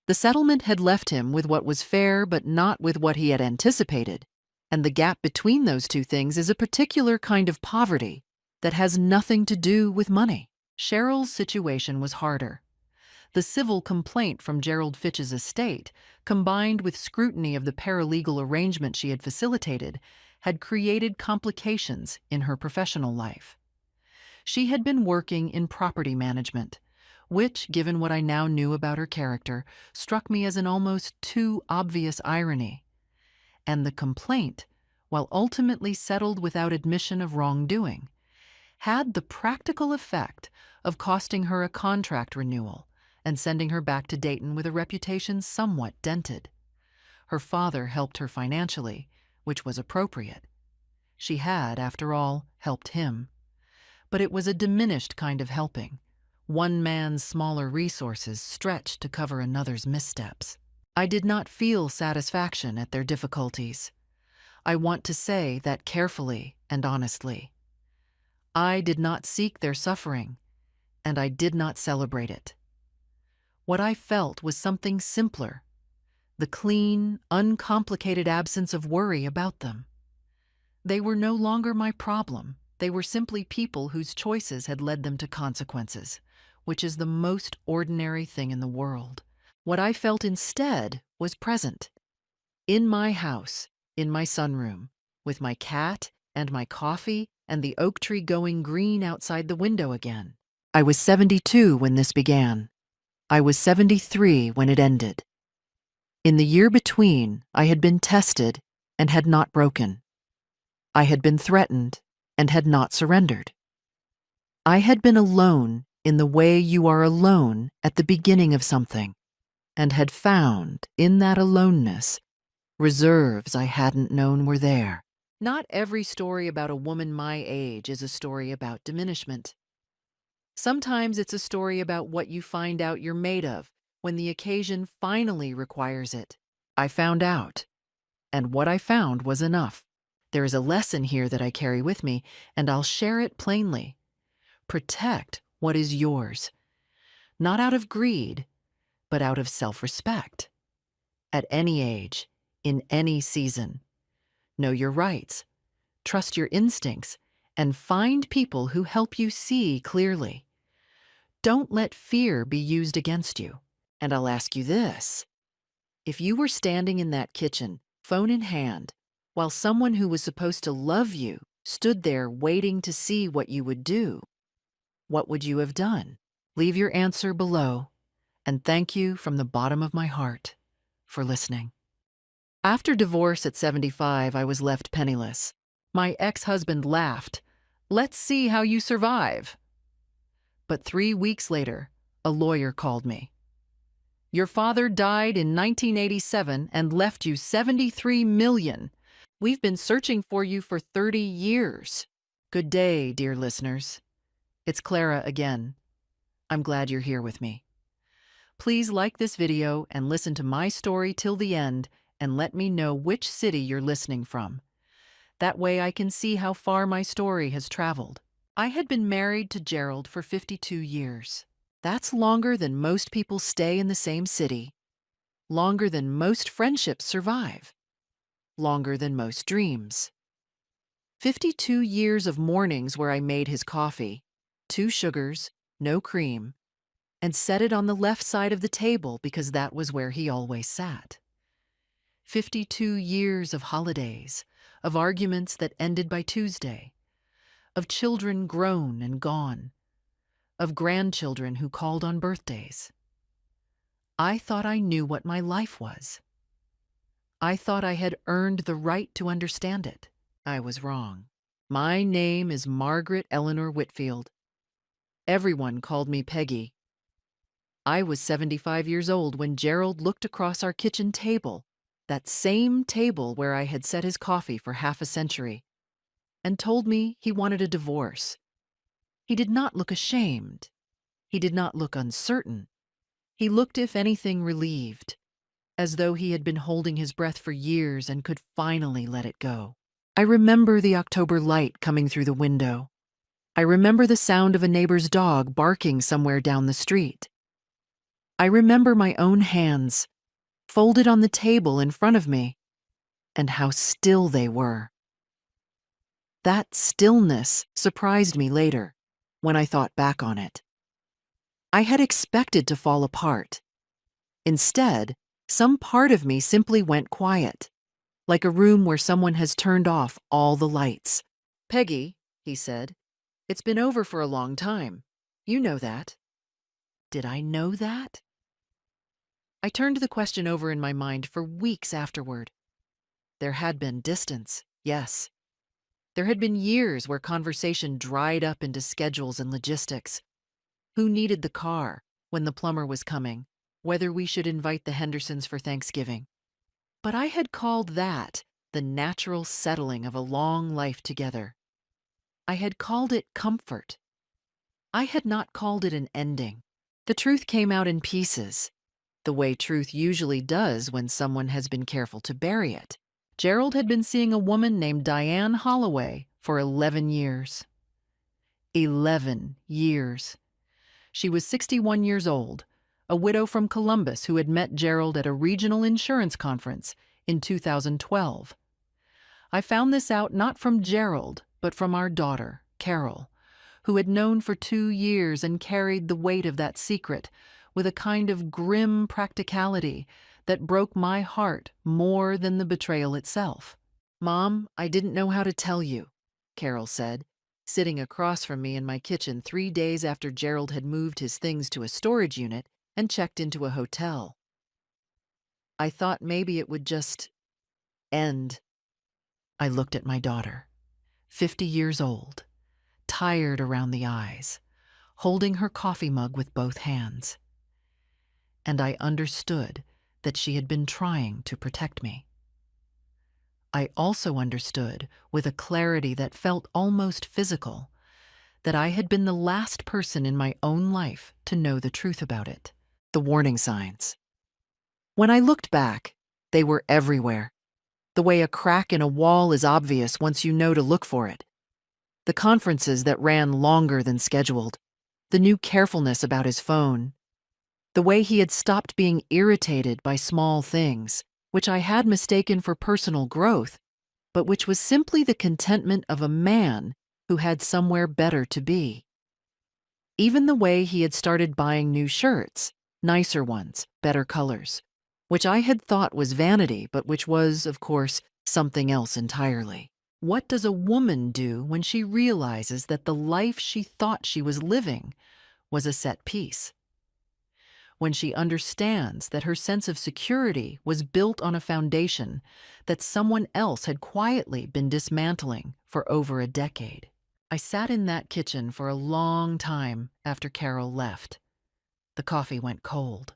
The settlement had left him with what was fair but not with what he had anticipated, and the gap between those two things is a particular kind of poverty that has nothing to do with money. Cheryl's situation was harder. The civil complaint from Gerald Fitch's estate, combined with scrutiny of the paralegal arrangement she had facilitated, had created complications in her professional life. She had been working in property management, which, given what I now knew about her character, struck me as an almost too obvious irony. And the complaint, while ultimately settled without admission of wrongdoing, had the practical effect of costing her a contract renewal and sending her back to Dayton with a reputation somewhat dented. Her father helped her financially, which was appropriate. She had, after all, helped him. But it was a diminished kind of helping, one man's smaller resources stretched to cover another's missteps. I did not feel satisfaction at their difficulties. I want to say that carefully and honestly. I did not seek their suffering, and I did not celebrate it. What I felt was something simpler, the clean, uncomplicated absence of worry about them. They were no longer my problem. They were simply people whose choices had led them to consequences, which is the most ordinary thing in the world. What I felt instead was present. In my house, in my sunroom, with my cat and my coffee and the oak tree going green outside the window again. I was 72 when this began. I was 73 when it ended. In the year between, I had been tested and had not broken. I had been threatened and had not surrendered. I had been alone in the way you are alone at the beginning of something, and had found, in that aloneness, reserves I hadn't known were there. Not every story about a woman my age is a story about diminishment. Sometimes it's a story about what you find out you're made of when the occasion finally requires it. I found out, and what I found was enough. There is a lesson here that I carry with me, and I'll share it plainly. Protect what is yours, not out of greed, but out of self-respect. At any age, in any season. Know your rights, trust your instincts, and find people who help you see clearly. Don't let fear be used against you. And I'll ask you this. If you were standing in that kitchen, phone in hand, while someone who was supposed to love you stood there waiting to see what you would do, what would you have done? Leave your answer below, and thank you from the bottom of my heart for listening. After divorce at 75, I was left penniless. My ex-husband laughed. "Let's see how you survive." But 3 weeks later, a lawyer called me. "Your father died in 1987 and left you $73 million. We've been searching for you for 30 years. Good day, dear listeners. It's Clara again. I'm glad you're here with me. Please like this video and listen to my story till the end, and let me know which city you're listening from. That way I can see how far my story has traveled. I had been married to Gerald for 52 years. That's longer than most people stay in the same city, longer than most friendships survive, longer than most dreams. 52 years of mornings where I made his coffee, 2 sugars, no cream, and set it on the left side of the table because that was where he always sat. 52 years of holidays, of arguments that ended by Tuesday, of children grown and gone, of grandchildren who called on birthdays. I thought I knew what my life was. I thought I had earned the right to understand it. I was wrong. My name is Margaret Eleanor Whitfield. Everyone called me Peggy. I was 75 years old when Gerald looked across our kitchen table, that same table where I had set his coffee for half a century, and told me he wanted a divorce. He did not look ashamed. He did not look uncertain. He looked, if anything, relieved, as though he had been holding his breath for years and could finally let it go. I remember the October light coming through the window. I remember the sound of a neighbor's dog barking somewhere down the street. I remember my own hands, folded on the table in front of me, and how still they were. That stillness surprised me later, when I thought back on it. I had expected to fall apart. Instead, some part of me simply went quiet, like a room where someone has turned off all the lights. "Peggy," he said, "it's been over for a long time. You know that." Did I know that? I turned the question over in my mind for weeks afterward. There had been distance, yes. There had been years where conversation dried up into schedules and logistics. Who needed the car when the plumber was coming? Whether we should invite the Hendersons for Thanksgiving. But I had called that the natural settling of a long life together. I had called it comfort. I had not called it an ending. The truth came out in pieces, the way truth usually does when someone has been careful to bury it. Gerald had been seeing a woman named Diane Holloway for 11 years. 11 years. She was 61 years old, a widow from Columbus who had met Gerald at a regional insurance conference in 2012. I found this out not from Gerald, but from our daughter, Carol, who had known for 2 years and carried the weight of that secret with a kind of grim practicality that broke my heart more than the betrayal itself. "Mom, I didn't know how to tell you," Carol said, sitting across from me in my kitchen 3 days after Gerald had moved his things to a storage unit and checked into a hotel. "I thought maybe it would just end." I looked at my daughter, 50 years old, tired around the eyes, holding her coffee mug with both hands. And I understood that she had been trying to protect me. I also understood, with a clarity that felt almost physical, that I had been the last person in my own life to know the truth about it. The warning signs. When I looked back, they were everywhere. The way a crack in a wall is obvious once you know to look for it. The conferences that ran longer than scheduled. The new carefulness about his phone. The way he had stopped being irritated by small things, which I had mistaken for personal growth, but which was simply the contentment of a man who had somewhere better to be. Even the way he had started buying new shirts, nicer ones, better colors, which I had thought was vanity, but which was, of course, something else entirely. What does a woman do when she realizes that the life she thought she was living was a set piece? When she understands that her sense of security was built on a foundation that someone else had quietly been dismantling for over a decade. I sat in that kitchen for a long time after Carol left. The coffee went cold.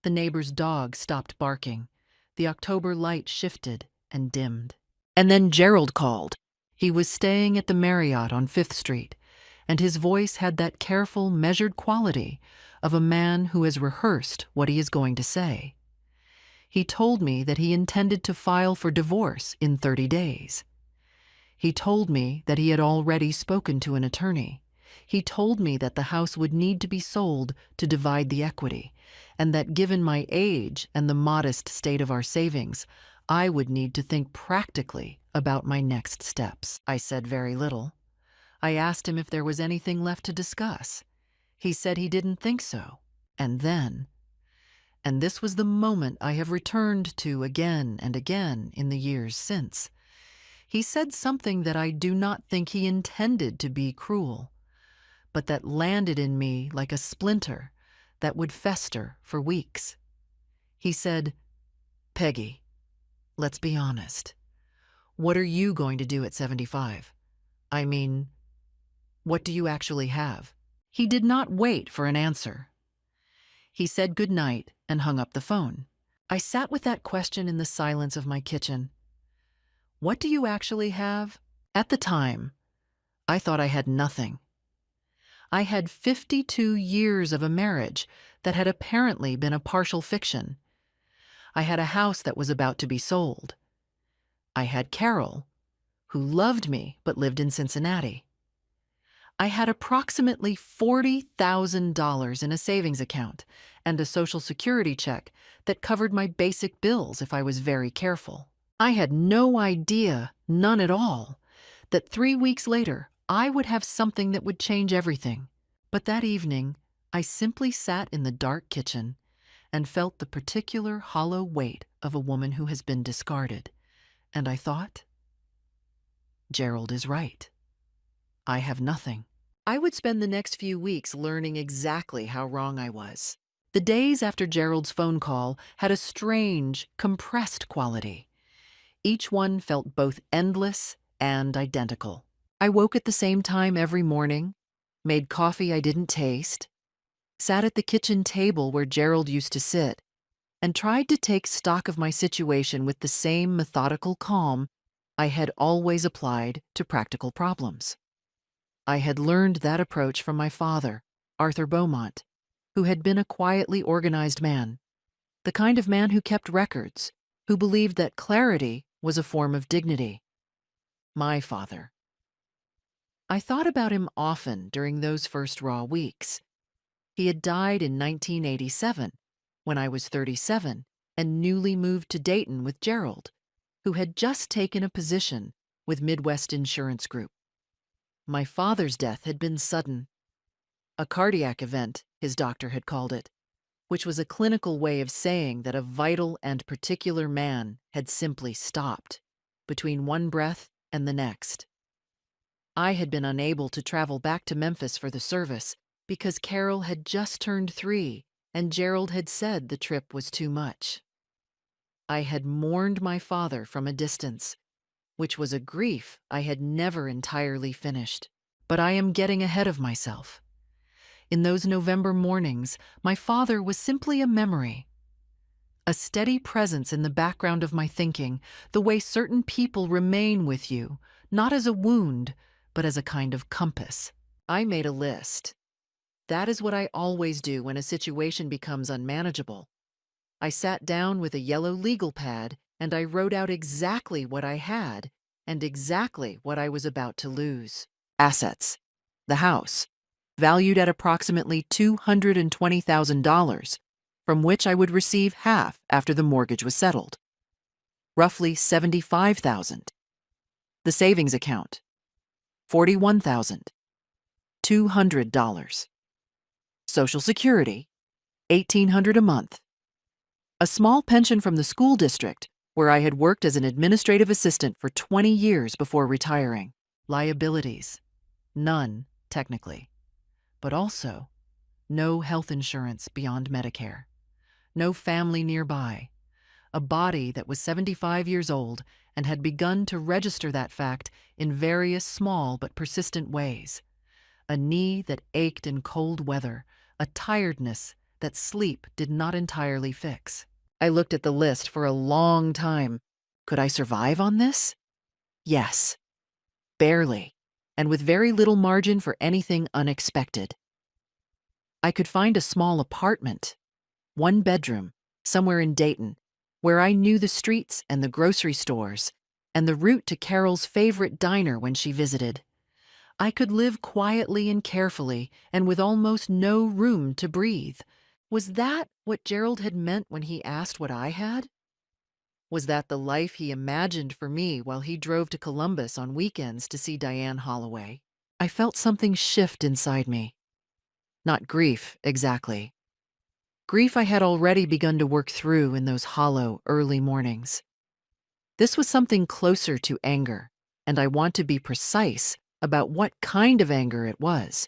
The neighbor's dog stopped barking. The October light shifted and dimmed. And then Gerald called. He was staying at the Marriott on 5th Street, and his voice had that careful, measured quality of a man who has rehearsed what he is going to say. He told me that he intended to file for divorce in 30 days. He told me that he had already spoken to an attorney. He told me that the house would need to be sold to divide the equity, and that given my age and the modest state of our savings, I would need to think practically about my next steps. I said very little. I asked him if there was anything left to discuss. He said he didn't think so. And then, and this was the moment I have returned to again and again in the years since, he said something that I do not think he intended to be cruel, but that landed in me like a splinter that would fester for weeks. He said, "Peggy, let's be honest. What are you going to do at 75? I mean, what do you actually have?" He did not wait for an answer. He said good night and hung up the phone. I sat with that question in the silence of my kitchen. What do you actually have? At the time, I thought I had nothing. I had 52 years of a marriage that had apparently been a partial fiction. I had a house that was about to be sold. I had Carol, who loved me but lived in Cincinnati. I had approximately $40,000 in a savings account and a Social Security check that covered my basic bills if I was very careful. I had no idea, none at all, that 3 weeks later I would have something that would change everything. But that evening, I simply sat in the dark kitchen and felt the particular hollow weight of a woman who has been discarded, and I thought, Gerald is right. I have nothing. I would spend the next few weeks learning exactly how wrong I was. The days after Gerald's phone call had a strange, compressed quality. Each one felt both endless and identical. I woke at the same time every morning, made coffee I didn't taste, sat at the kitchen table where Gerald used to sit, and tried to take stock of my situation with the same methodical calm I had always applied to practical problems. I had learned that approach from my father, Arthur Beaumont, who had been a quietly organized man, the kind of man who kept records, who believed that clarity was a form of dignity. My father. I thought about him often during those first raw weeks. He had died in 1987, when I was 37 and newly moved to Dayton with Gerald, who had just taken a position with Midwest Insurance Group. My father's death had been sudden. A cardiac event, his doctor had called it, which was a clinical way of saying that a vital and particular man had simply stopped between one breath and the next. I had been unable to travel back to Memphis for the service because Carol had just turned 3 and Gerald had said the trip was too much. I had mourned my father from a distance, which was a grief I had never entirely finished. But I am getting ahead of myself. In those November mornings, my father was simply a memory, a steady presence in the background of my thinking, the way certain people remain with you, not as a wound, but as a kind of compass. I made a list. That is what I always do when a situation becomes unmanageable. I sat down with a yellow legal pad and I wrote out exactly what I had and exactly what I was about to lose. Assets. The house, valued at approximately $220,000, from which I would receive half after the mortgage was settled. Roughly $75,000. The savings account, $41,200. Social Security, $1,800 a month. A small pension from the school district, where I had worked as an administrative assistant for 20 years before retiring. Liabilities. None, technically. But also, no health insurance beyond Medicare. No family nearby. A body that was 75 years old and had begun to register that fact in various small but persistent ways. A knee that ached in cold weather. A tiredness that sleep did not entirely fix. I looked at the list for a long time. Could I survive on this? Yes. Barely, and with very little margin for anything unexpected. I could find a small apartment, 1 bedroom, somewhere in Dayton, where I knew the streets and the grocery stores and the route to Carol's favorite diner when she visited. I could live quietly and carefully and with almost no room to breathe. Was that what Gerald had meant when he asked what I had? Was that the life he imagined for me while he drove to Columbus on weekends to see Diane Holloway? I felt something shift inside me. Not grief, exactly. Grief I had already begun to work through in those hollow, early mornings. This was something closer to anger, and I want to be precise about what kind of anger it was.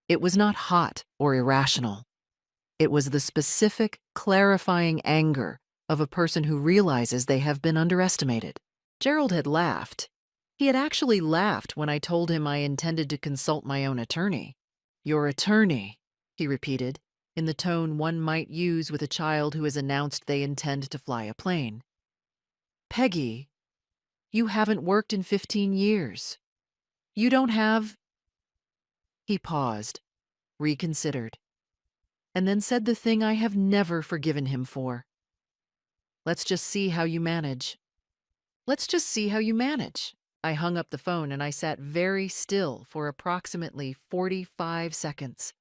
It was not hot or irrational. It was the specific, clarifying anger of a person who realizes they have been underestimated. Gerald had laughed. He had actually laughed when I told him I intended to consult my own attorney. Your attorney, he repeated, in the tone one might use with a child who has announced they intend to fly a plane. Peggy, you haven't worked in 15 years. You don't have... He paused, reconsidered, and then said the thing I have never forgiven him for. Let's just see how you manage. Let's just see how you manage. I hung up the phone and I sat very still for approximately 45 seconds.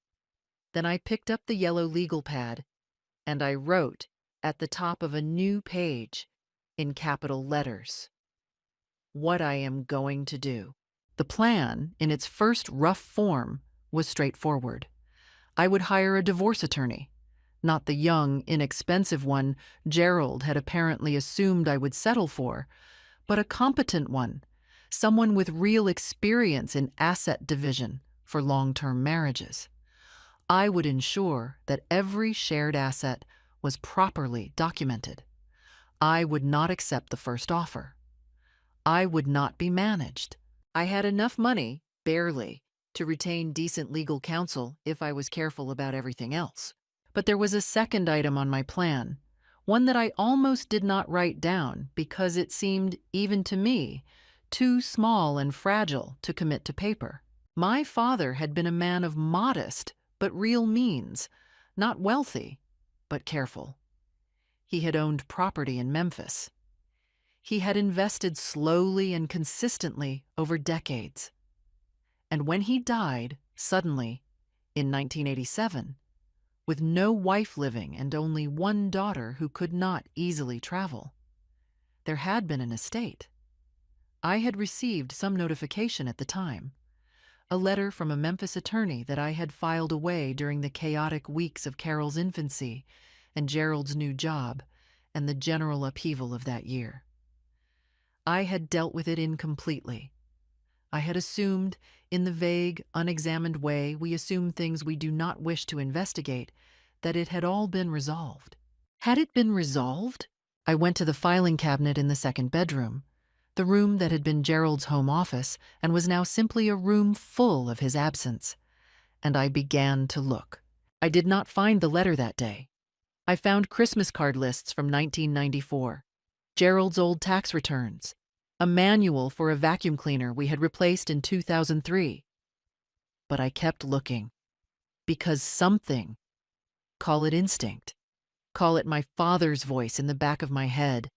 Then I picked up the yellow legal pad and I wrote at the top of a new page in capital letters what I am going to do. The plan, in its first rough form, was straightforward. I would hire a divorce attorney, not the young, inexpensive one Gerald had apparently assumed I would settle for, but a competent one, someone with real experience in asset division for long-term marriages. I would ensure that every shared asset was properly documented. I would not accept the first offer. I would not be managed. I had enough money, barely, to retain decent legal counsel if I was careful about everything else. But there was a second item on my plan, one that I almost did not write down because it seemed, even to me, too small and fragile to commit to paper. My father had been a man of modest but real means, not wealthy, but careful. He had owned property in Memphis. He had invested slowly and consistently over decades. And when he died, suddenly, in 1987, with no wife living and only one daughter who could not easily travel, there had been an estate. I had received some notification at the time, a letter from a Memphis attorney that I had filed away during the chaotic weeks of Carol's infancy and Gerald's new job and the general upheaval of that year. I had dealt with it incompletely. I had assumed, in the vague, unexamined way we assume things we do not wish to investigate, that it had all been resolved. Had it been resolved? I went to the filing cabinet in the second bedroom, the room that had been Gerald's home office and was now simply a room full of his absence, and I began to look. I did not find the letter that day. I found Christmas card lists from 1994, Gerald's old tax returns, a manual for a vacuum cleaner we had replaced in 2003. But I kept looking, because something, call it instinct, call it my father's voice in the back of my head,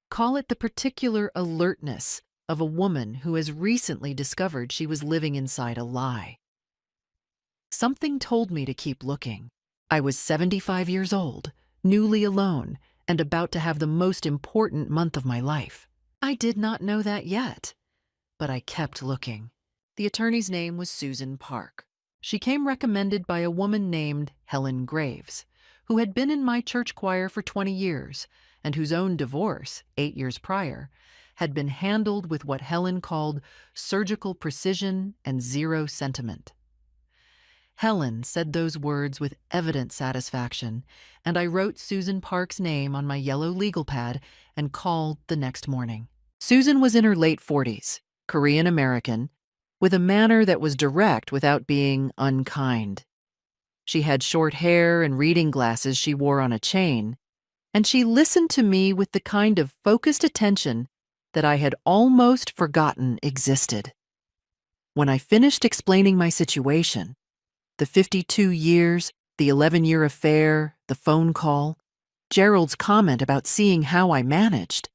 call it the particular alertness of a woman who has recently discovered she was living inside a lie. Something told me to keep looking. I was 75 years old, newly alone, and about to have the most important month of my life. I did not know that yet, but I kept looking. The attorney's name was Susan Park. She came recommended by a woman named Helen Graves, who had been in my church choir for 20 years and whose own divorce, 8 years prior, had been handled with what Helen called surgical precision and zero sentiment. Helen said those words with evident satisfaction, and I wrote Susan Park's name on my yellow legal pad and called the next morning. Susan was in her late 40s, Korean American, with a manner that was direct without being unkind. She had short hair and reading glasses she wore on a chain, and she listened to me with the kind of focused attention that I had almost forgotten existed. When I finished explaining my situation, the 52 years, the 11-year affair, the phone call, Gerald's comment about seeing how I managed,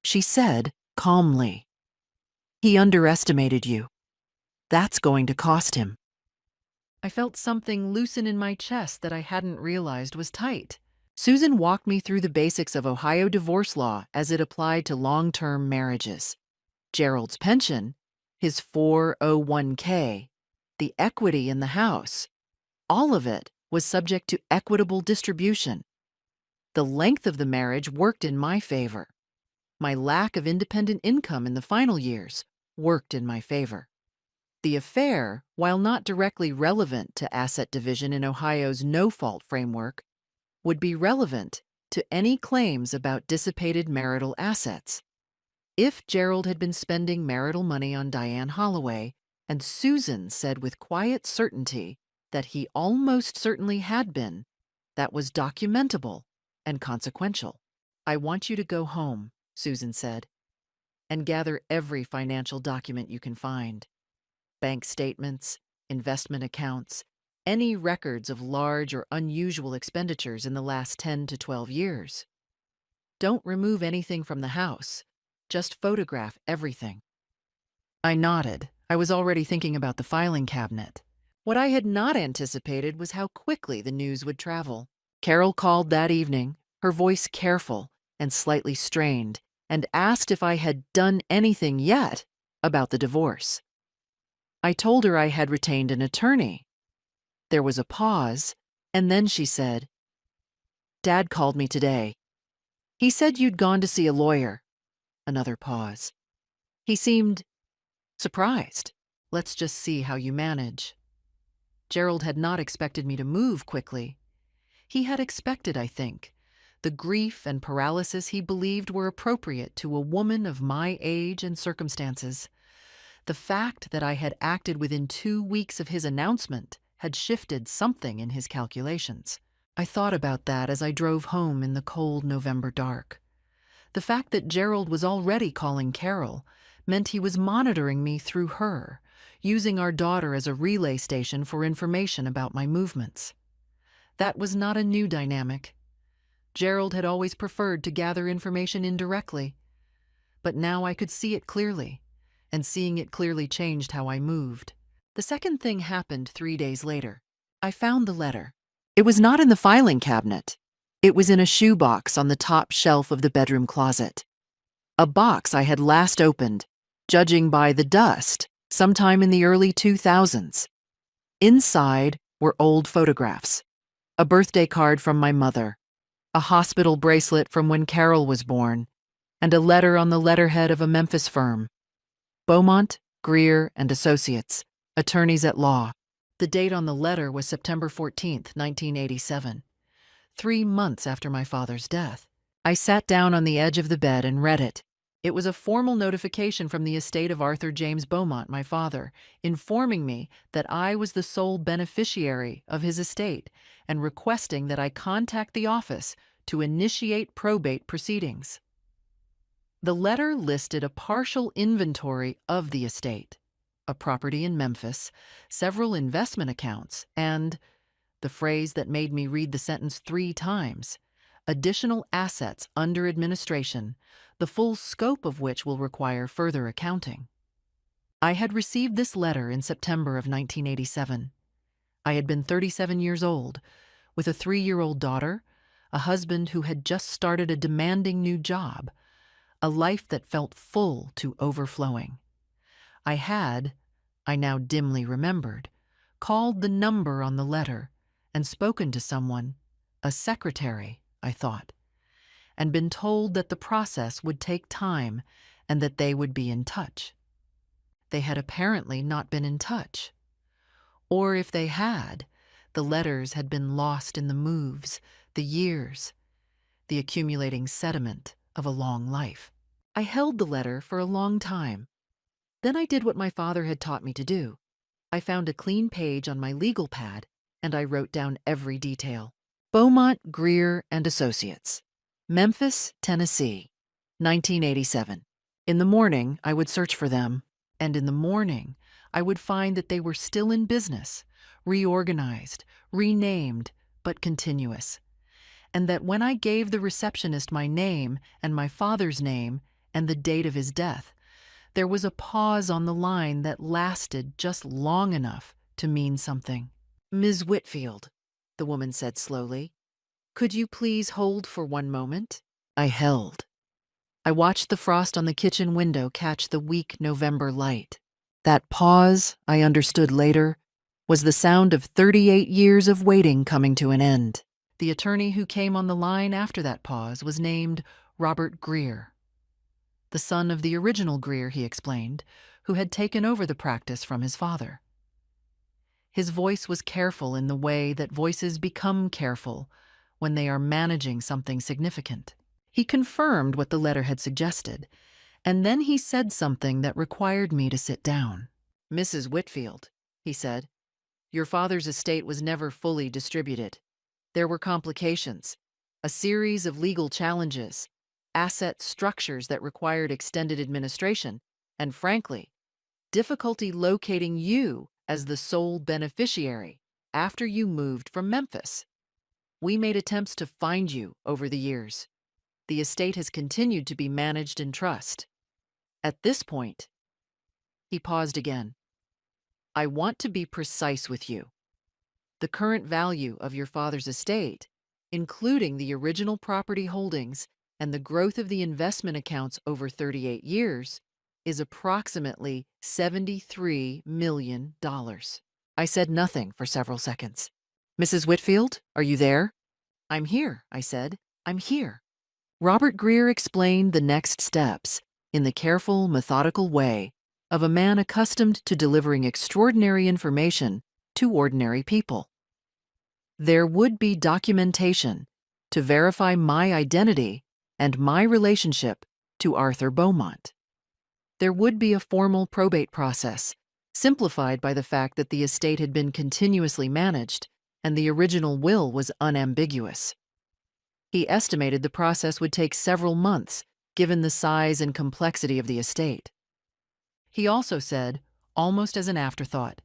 she said calmly, "He underestimated you. That's going to cost him." I felt something loosen in my chest that I hadn't realized was tight. Susan walked me through the basics of Ohio divorce law as it applied to long-term marriages. Gerald's pension, his 401k, the equity in the house, all of it was subject to equitable distribution. The length of the marriage worked in my favor. My lack of independent income in the final years worked in my favor. The affair, while not directly relevant to asset division in Ohio's no-fault framework, would be relevant to any claims about dissipated marital assets. If Gerald had been spending marital money on Diane Holloway, and Susan said with quiet certainty that he almost certainly had been, that was documentable and consequential. "I want you to go home," Susan said, "and gather every financial document you can find. Bank statements, investment accounts, any records of large or unusual expenditures in the last 10 to 12 years. Don't remove anything from the house. Just photograph everything." I nodded. I was already thinking about the filing cabinet. What I had not anticipated was how quickly the news would travel. Carol called that evening, her voice careful and slightly strained, and asked if I had done anything yet about the divorce. I told her I had retained an attorney. There was a pause, and then she said, "Dad called me today. He said you'd gone to see a lawyer." Another pause. "He seemed surprised. Let's just see how you manage." Gerald had not expected me to move quickly. He had expected, I think, the grief and paralysis he believed were appropriate to a woman of my age and circumstances. The fact that I had acted within 2 weeks of his announcement had shifted something in his calculations. I thought about that as I drove home in the cold November dark. The fact that Gerald was already calling Carol meant he was monitoring me through her, using our daughter as a relay station for information about my movements. That was not a new dynamic. Gerald had always preferred to gather information indirectly. But now I could see it clearly, and seeing it clearly changed how I moved. The second thing happened 3 days later. I found the letter. It was not in the filing cabinet. It was in a shoebox on the top shelf of the bedroom closet. A box I had last opened, judging by the dust, sometime in the early 2000s. Inside were old photographs, a birthday card from my mother, a hospital bracelet from when Carol was born, and a letter on the letterhead of a Memphis firm. Beaumont, Greer, and Associates, attorneys at law. The date on the letter was September 14th, 1987, 3 months after my father's death. I sat down on the edge of the bed and read it. It was a formal notification from the estate of Arthur James Beaumont, my father, informing me that I was the sole beneficiary of his estate and requesting that I contact the office to initiate probate proceedings. The letter listed a partial inventory of the estate, a property in Memphis, several investment accounts, and, the phrase that made me read the sentence 3 times, additional assets under administration, the full scope of which will require further accounting. I had received this letter in September of 1987. I had been 37 years old, with a 3-year-old daughter, a husband who had just started a demanding new job, a life that felt full to overflowing. I now dimly remembered, called the number on the letter and spoken to someone, a secretary, I thought, and been told that the process would take time and that they would be in touch. They had apparently not been in touch. Or if they had, the letters had been lost in the moves, the years, the accumulating sediment of a long life. I held the letter for a long time. Then I did what my father had taught me to do. I found a clean page on my legal pad, and I wrote down every detail. Beaumont, Greer, and Associates, Memphis, Tennessee, 1987. In the morning, I would search for them, and in the morning, I would find that they were still in business, reorganized, renamed, but continuous, and that when I gave the receptionist my name and my father's name and the date of his death, there was a pause on the line that lasted just long enough to mean something. "Ms. Whitfield," the woman said slowly, "could you please hold for one moment?" I held. I watched the frost on the kitchen window catch the weak November light. That pause, I understood later, was the sound of 38 years of waiting coming to an end. The attorney who came on the line after that pause was named Robert Greer, the son of the original Greer, he explained, who had taken over the practice from his father. His voice was careful in the way that voices become careful when they are managing something significant. He confirmed what the letter had suggested, and then he said something that required me to sit down. "Mrs. Whitfield," he said, "your father's estate was never fully distributed. There were complications, a series of legal challenges, asset structures that required extended administration, and frankly, difficulty locating you as the sole beneficiary after you moved from Memphis. We made attempts to find you over the years. The estate has continued to be managed in trust. At this point," he paused again, "I want to be precise with you. The current value of your father's estate, including the original property holdings and the growth of the investment accounts over 38 years, is approximately $73 million. I said nothing for several seconds. Mrs. Whitfield, are you there? I'm here, I said. I'm here. Robert Greer explained the next steps in the careful, methodical way of a man accustomed to delivering extraordinary information to ordinary people. There would be documentation to verify my identity and my relationship to Arthur Beaumont. There would be a formal probate process, simplified by the fact that the estate had been continuously managed and the original will was unambiguous. He estimated the process would take several months, given the size and complexity of the estate. He also said, almost as an afterthought,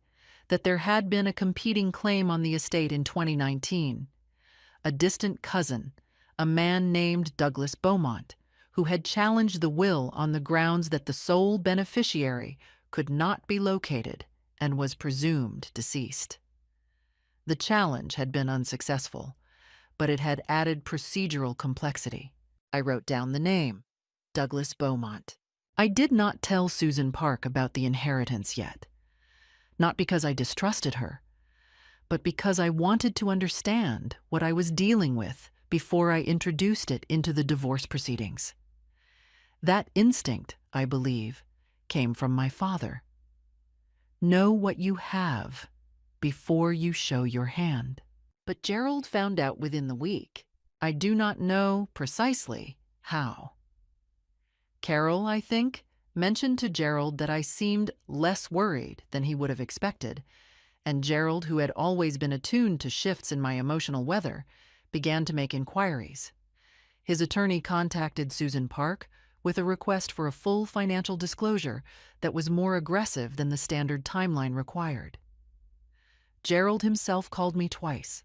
that there had been a competing claim on the estate in 2019. A distant cousin, a man named Douglas Beaumont, who had challenged the will on the grounds that the sole beneficiary could not be located and was presumed deceased. The challenge had been unsuccessful, but it had added procedural complexity. I wrote down the name, Douglas Beaumont. I did not tell Susan Park about the inheritance yet, not because I distrusted her, but because I wanted to understand what I was dealing with before I introduced it into the divorce proceedings. That instinct, I believe, came from my father. Know what you have before you show your hand. But Gerald found out within the week. I do not know precisely how. Carol, I think, mentioned to Gerald that I seemed less worried than he would have expected, and Gerald, who had always been attuned to shifts in my emotional weather, began to make inquiries. His attorney contacted Susan Park with a request for a full financial disclosure that was more aggressive than the standard timeline required. Gerald himself called me twice,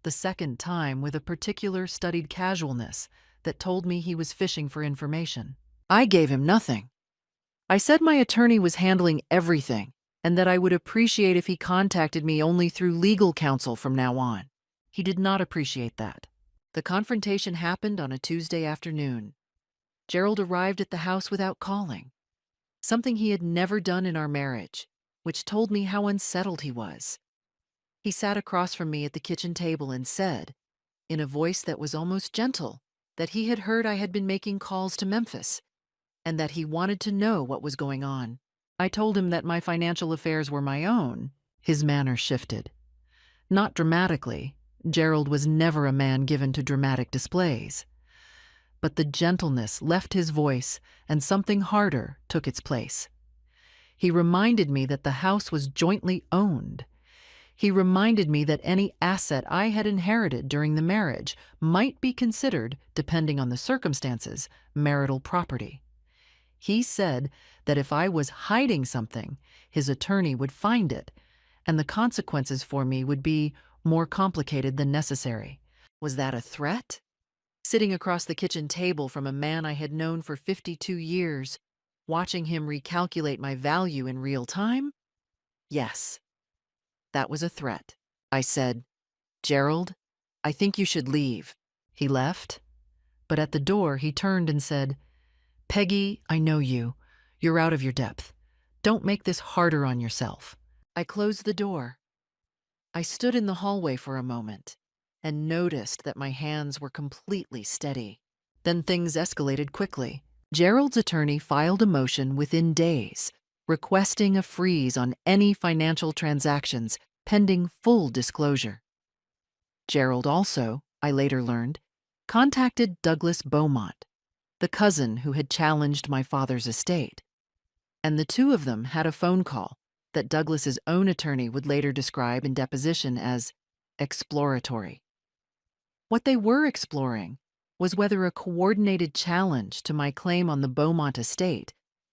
the second time with a particular studied casualness that told me he was fishing for information. I gave him nothing. I said my attorney was handling everything and that I would appreciate if he contacted me only through legal counsel from now on. He did not appreciate that. The confrontation happened on a Tuesday afternoon. Gerald arrived at the house without calling, something he had never done in our marriage, which told me how unsettled he was. He sat across from me at the kitchen table and said, in a voice that was almost gentle, that he had heard I had been making calls to Memphis and that he wanted to know what was going on. I told him that my financial affairs were my own. His manner shifted. Not dramatically. Gerald was never a man given to dramatic displays. But the gentleness left his voice and something harder took its place. He reminded me that the house was jointly owned. He reminded me that any asset I had inherited during the marriage might be considered, depending on the circumstances, marital property. He said that if I was hiding something, his attorney would find it, and the consequences for me would be more complicated than necessary. Was that a threat? Sitting across the kitchen table from a man I had known for 52 years, watching him recalculate my value in real time? Yes. That was a threat. I said, Gerald, I think you should leave. He left, but at the door he turned and said, Peggy, I know you. You're out of your depth. Don't make this harder on yourself. I closed the door. I stood in the hallway for a moment and noticed that my hands were completely steady. Then things escalated quickly. Gerald's attorney filed a motion within days, requesting a freeze on any financial transactions pending full disclosure. Gerald also, I later learned, contacted Douglas Beaumont, the cousin who had challenged my father's estate, and the two of them had a phone call that Douglas's own attorney would later describe in deposition as exploratory. What they were exploring was whether a coordinated challenge to my claim on the Beaumont estate,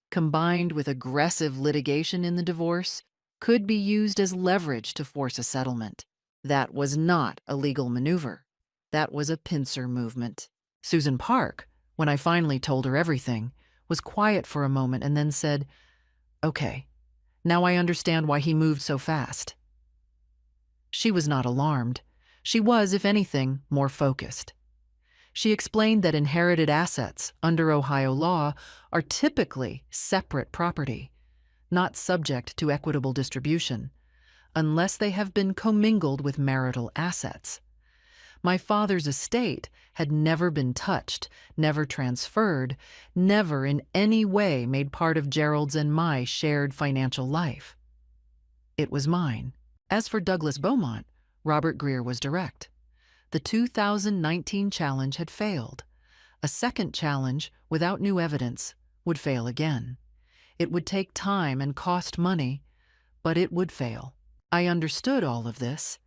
combined with aggressive litigation in the divorce, could be used as leverage to force a settlement. That was not a legal maneuver. That was a pincer movement. Susan Park, when I finally told her everything, was quiet for a moment and then said, Okay, now I understand why he moved so fast. She was not alarmed. She was, if anything, more focused. She explained that inherited assets, under Ohio law, are typically separate property, not subject to equitable distribution, unless they have been commingled with marital assets. My father's estate had never been touched, never transferred, never in any way made part of Gerald's and my shared financial life. It was mine. As for Douglas Beaumont, Robert Greer was direct. The 2019 challenge had failed. A second challenge, without new evidence, would fail again. It would take time and cost money, but it would fail. I understood all of this,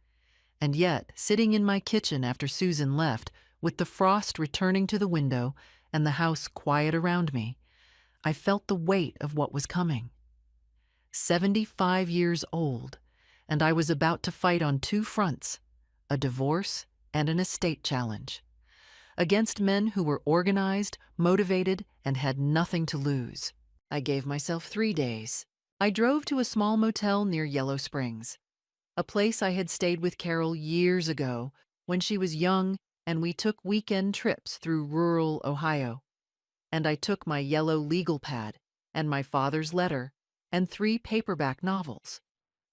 and yet, sitting in my kitchen after Susan left, with the frost returning to the window and the house quiet around me, I felt the weight of what was coming. 75 years old, and I was about to fight on two fronts, a divorce and an estate challenge, against men who were organized, motivated, and had nothing to lose. I gave myself 3 days. I drove to a small motel near Yellow Springs, a place I had stayed with Carol years ago when she was young and we took weekend trips through rural Ohio. And I took my yellow legal pad and my father's letter and 3 paperback novels.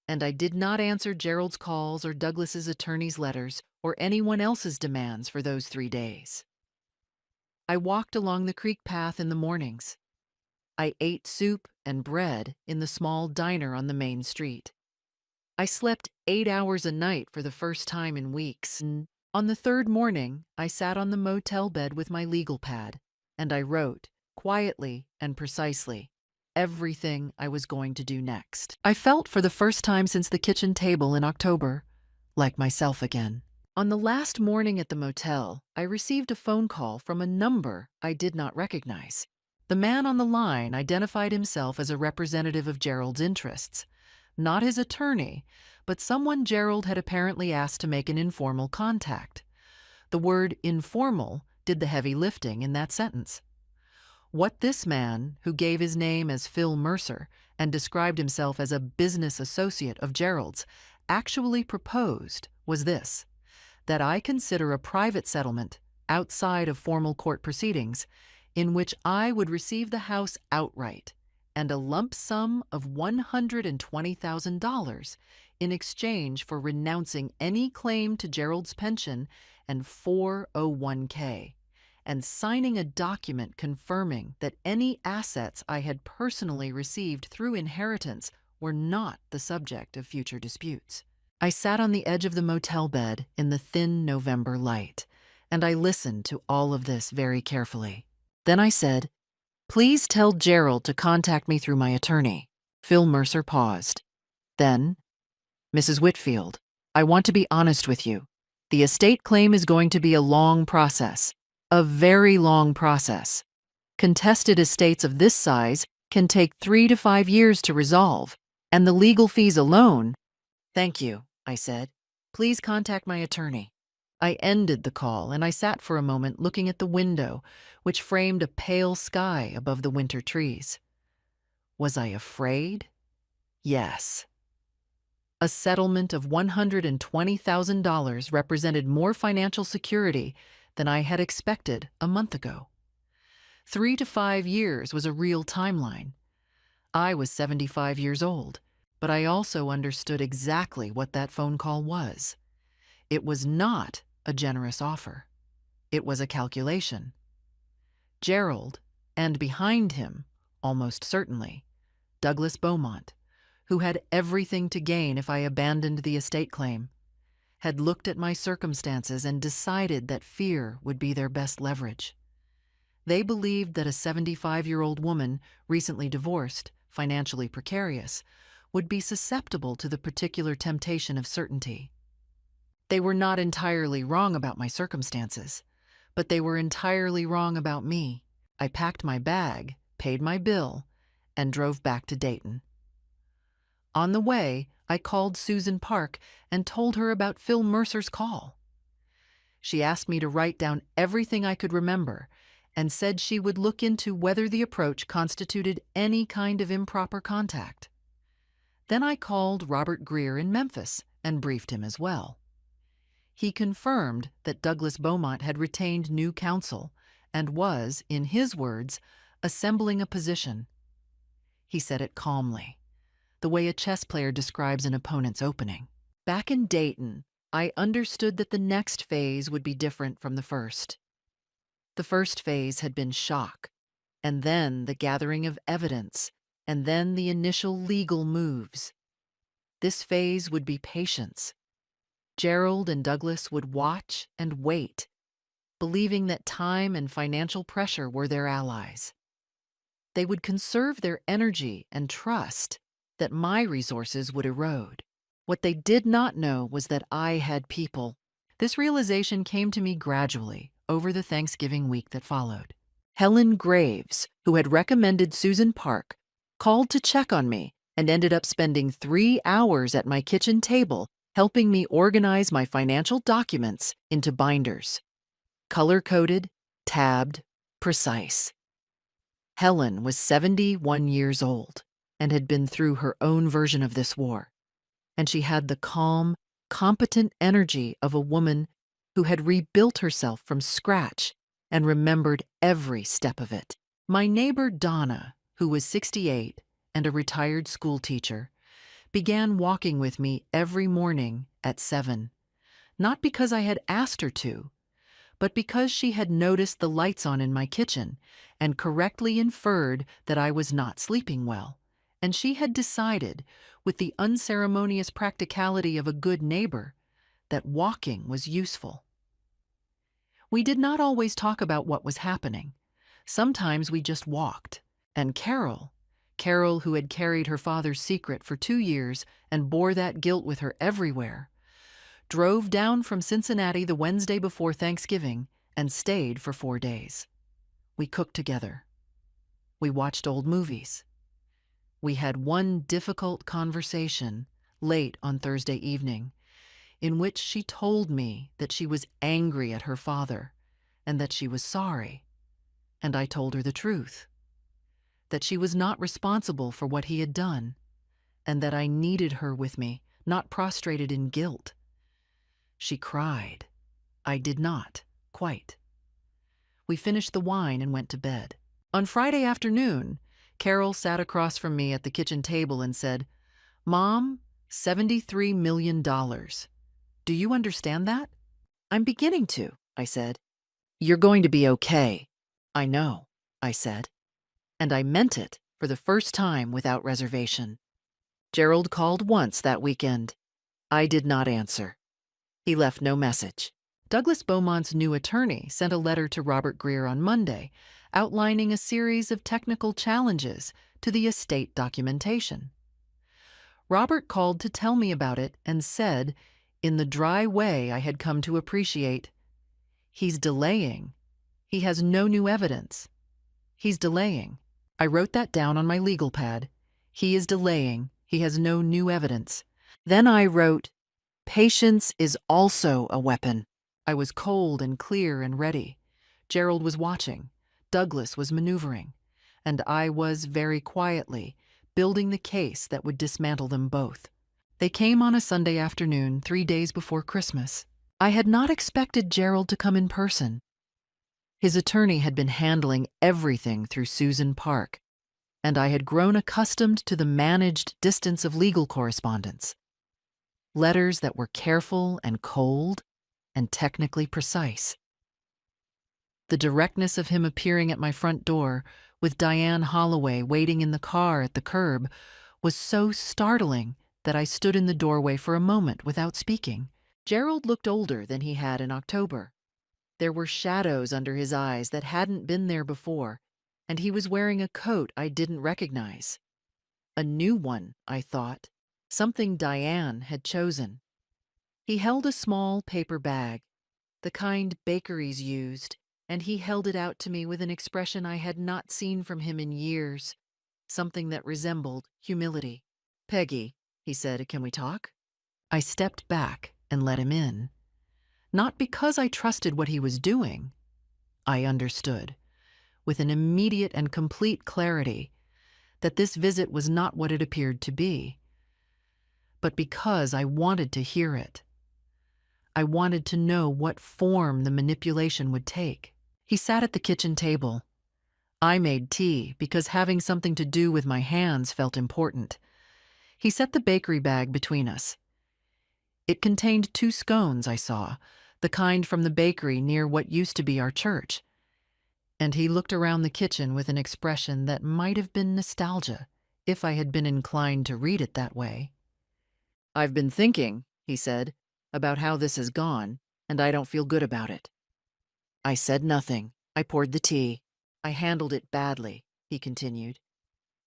And I did not answer Gerald's calls or Douglas's attorney's letters or anyone else's demands for those 3 days. I walked along the creek path in the mornings. I ate soup and bread in the small diner on the main street. I slept 8 hours a night for the first time in weeks. And on the 3rd morning, I sat on the motel bed with my legal pad, and I wrote, quietly and precisely, everything I was going to do next. I felt for the first time since the kitchen table in October, like myself again. On the last morning at the motel, I received a phone call from a number I did not recognize. The man on the line identified himself as a representative of Gerald's interests, not his attorney, but someone Gerald had apparently asked to make an informal contact. The word informal did the heavy lifting in that sentence. What this man, who gave his name as Phil Mercer and described himself as a business associate of Gerald's, actually proposed was this: that I consider a private settlement outside of formal court proceedings in which I would receive the house outright and a lump sum of $120,000 in exchange for renouncing any claim to Gerald's pension and 401k, and signing a document confirming that any assets I had personally received through inheritance were not the subject of future disputes. I sat on the edge of the motel bed in the thin November light, and I listened to all of this very carefully. Then I said, "Please tell Gerald to contact me through my attorney." Phil Mercer paused. Then, "Mrs. Whitfield, I want to be honest with you. The estate claim is going to be a long process, a very long process. Contested estates of this size can take 3 to 5 years to resolve, and the legal fees alone—" "Thank you," I said. "Please contact my attorney." I ended the call and I sat for a moment looking at the window, which framed a pale sky above the winter trees. Was I afraid? Yes. A settlement of $120,000 represented more financial security than I had expected a month ago. 3 to 5 years was a real timeline. I was 75 years old, but I also understood exactly what that phone call was. It was not a generous offer. It was a calculation. Gerald, and behind him, almost certainly, Douglas Beaumont, who had everything to gain if I abandoned the estate claim, had looked at my circumstances and decided that fear would be their best leverage. They believed that a 75-year-old woman, recently divorced, financially precarious, would be susceptible to the particular temptation of certainty. They were not entirely wrong about my circumstances, but they were entirely wrong about me. I packed my bag, paid my bill, and drove back to Dayton. On the way, I called Susan Park and told her about Phil Mercer's call. She asked me to write down everything I could remember and said she would look into whether the approach constituted any kind of improper contact. Then I called Robert Greer in Memphis and briefed him as well. He confirmed that Douglas Beaumont had retained new counsel and was, in his words, assembling a position. He said it calmly. the way a chess player describes an opponent's opening. Back in Dayton, I understood that the next phase would be different from the first. The first phase had been shock, and then the gathering of evidence, and then the initial legal moves. This phase would be patience. Gerald and Douglas would watch and wait, believing that time and financial pressure were their allies. They would conserve their energy and trust that my resources would erode. What they did not know was that I had people. This realization came to me gradually over the Thanksgiving week that followed. Helen Graves, who had recommended Susan Park, called to check on me and ended up spending 3 hours at my kitchen table helping me organize my financial documents into binders. Color-coded, tabbed, precise. Helen was 71 years old and had been through her own version of this war, and she had the calm, competent energy of a woman who had rebuilt herself from scratch and remembered every step of it. My neighbor Donna, who was 68 and a retired school teacher, began walking with me every morning at 7, not because I had asked her to, but because she had noticed the lights on in my kitchen and correctly inferred that I was not sleeping well, and she had decided, with the unceremonious practicality of a good neighbor, that walking was useful. We did not always talk about what was happening. Sometimes we just walked, and Carol, who had carried her father's secret for 2 years and bore that guilt with her everywhere, drove down from Cincinnati the Wednesday before Thanksgiving and stayed for 4 days. We cooked together. We watched old movies. We had one difficult conversation late on Thursday evening in which she told me that she was angry at her father and that she was sorry, and I told her the truth, that she was not responsible for what he had done, and that I needed her with me, not prostrated in guilt. She cried. I did not, quite. We finished the wine and went to bed. On Friday afternoon, Carol sat across from me at the kitchen table and said, "Mom, $73 million. Do you understand that?" "I'm beginning to," I said. "You're going to be okay." "I know," I said. And I meant it for the first time without reservation. Gerald called once that weekend. I did not answer. He left no message. Douglas Beaumont's new attorney sent a letter to Robert Greer on Monday, outlining a series of technical challenges to the estate documentation. Robert called to tell me about it and said, in the dry way I had come to appreciate, "He's delaying. He has no new evidence. He's delaying." I wrote that down on my legal pad. He is delaying. He has no new evidence. Then I wrote, "Patience is also a weapon." I was cold and clear and ready. Gerald was watching. Douglas was maneuvering. And I was, very quietly, building the case that would dismantle them both. They came on a Sunday afternoon, 3 days before Christmas. I had not expected Gerald to come in person. His attorney had been handling everything through Susan Park, and I had grown accustomed to the managed distance of legal correspondence. Letters that were careful and cold and technically precise. The directness of him appearing at my front door, with Diane Holloway waiting in the car at the curb, was so startling that I stood in the doorway for a moment without speaking. Gerald looked older than he had in October. There were shadows under his eyes that hadn't been there before, and he was wearing a coat I didn't recognize. A new one, I thought, something Diane had chosen. He held a small paper bag, the kind bakeries used, and he held it out to me with an expression I had not seen from him in years, something that resembled humility. "Peggy," he said, "can we talk?" I stepped back and let him in. Not because I trusted what he was doing. I understood, with an immediate and complete clarity, that this visit was not what it appeared to be, but because I wanted to hear it. I wanted to know what form the manipulation would take. He sat at the kitchen table. I made tea because having something to do with my hands felt important. He set the bakery bag between us. It contained 2 scones I saw, the kind from the bakery near what used to be our church. And he looked around the kitchen with an expression that might have been nostalgia, if I had been inclined to read it that way. "I've been thinking," he said, "about how this has gone, and I don't feel good about it." I said nothing. I poured the tea. "I handled it badly," he continued.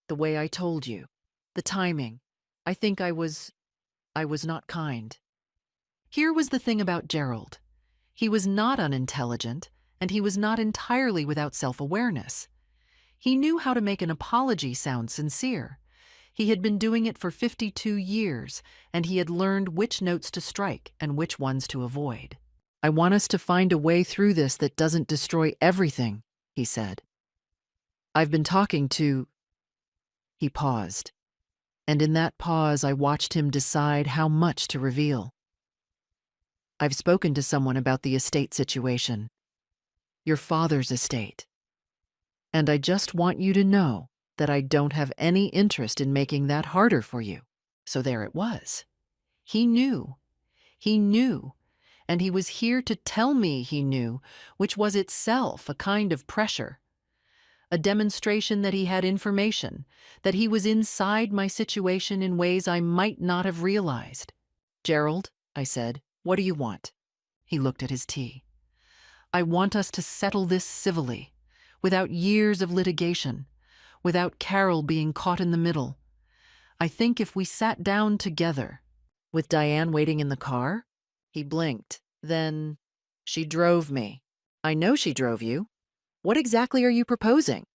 "The way I told you. The timing. I think I was not kind." Here was the thing about Gerald. He was not unintelligent, and he was not entirely without self-awareness. He knew how to make an apology sound sincere. He had been doing it for 52 years, and he had learned which notes to strike and which ones to avoid. "I want us to find a way through this that doesn't destroy everything," he said. "I've been talking to—" He paused, and in that pause I watched him decide how much to reveal. "I've spoken to someone about the estate situation. Your father's estate. And I just want you to know that I don't have any interest in making that harder for you." So there it was. He knew. He knew. And he was here to tell me he knew, which was itself a kind of pressure. A demonstration that he had information, that he was inside my situation in ways I might not have realized. "Gerald," I said, "what do you want?" He looked at his tea. "I want us to settle this civilly, without years of litigation, without Carol being caught in the middle. I think if we sat down together—" "With Diane waiting in the car?" He blinked. "Then, she drove me." "I know she drove you. What exactly are you proposing?"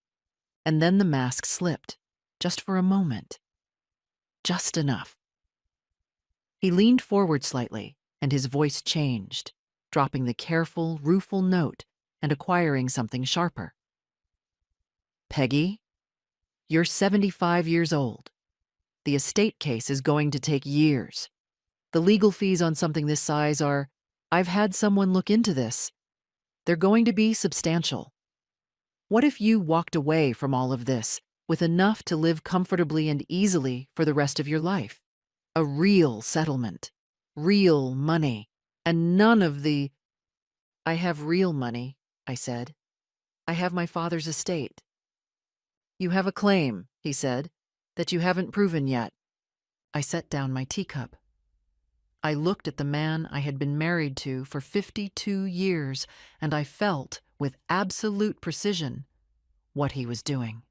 And then the mask slipped, just for a moment. Just enough. He leaned forward slightly, and his voice changed, dropping the careful, rueful note and acquiring something sharper. "Peggy, you're 75 years old. The estate case is going to take years. The legal fees on something this size are— I've had someone look into this. They're going to be substantial. What if you walked away from all of this with enough to live comfortably and easily for the rest of your life? A real settlement, real money, and none of the—" "I have real money," I said. "I have my father's estate." "You have a claim," he said, "that you haven't proven yet." I set down my teacup. I looked at the man I had been married to for 52 years, and I felt, with absolute precision, what he was doing.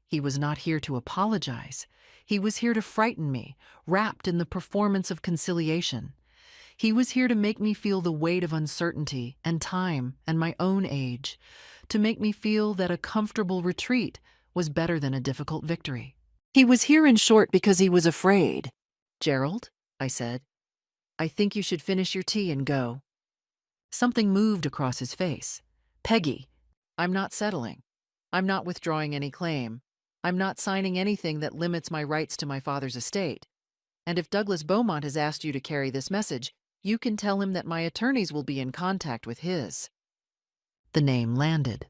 He was not here to apologize. He was here to frighten me, wrapped in the performance of conciliation. He was here to make me feel the weight of uncertainty and time and my own age, to make me feel that a comfortable retreat was better than a difficult victory. He was here, in short, because he was afraid. "Gerald," I said, "I think you should finish your tea and go." Something moved across his face. "Peggy, I'm not settling. I'm not withdrawing any claim. I'm not signing anything that limits my rights to my father's estate. And if Douglas Beaumont has asked you to carry this message, you can tell him that my attorneys will be in contact with his." The name landed.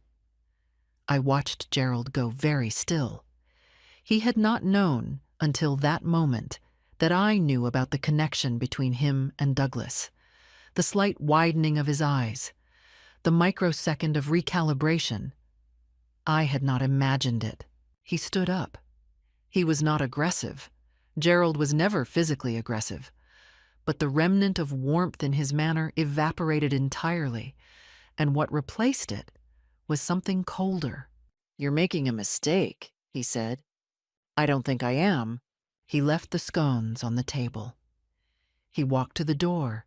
I watched Gerald go very still. He had not known, until that moment, that I knew about the connection between him and Douglas. The slight widening of his eyes, the microsecond of recalibration. I had not imagined it. He stood up. He was not aggressive. Gerald was never physically aggressive. But the remnant of warmth in his manner evaporated entirely, and what replaced it was something colder. "You're making a mistake," he said. "I don't think I am." He left the scones on the table. He walked to the door,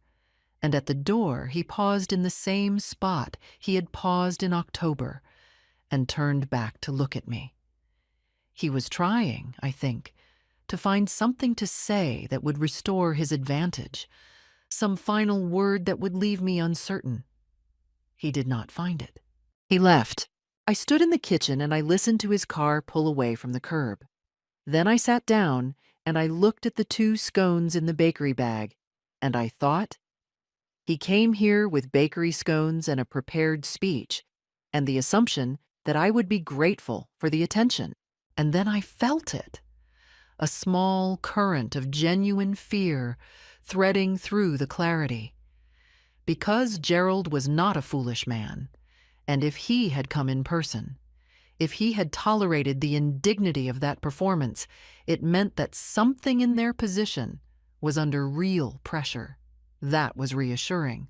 and at the door he paused in the same spot he had paused in October, and turned back to look at me. He was trying, I think, to find something to say that would restore his advantage, some final word that would leave me uncertain. He did not find it. He left. I stood in the kitchen and I listened to his car pull away from the curb. Then I sat down and I looked at the 2 scones in the bakery bag, and I thought, he came here with bakery scones and a prepared speech, and the assumption that I would be grateful for the attention. And then I felt it. a small current of genuine fear threading through the clarity. Because Gerald was not a foolish man, and if he had come in person, if he had tolerated the indignity of that performance, it meant that something in their position was under real pressure. That was reassuring,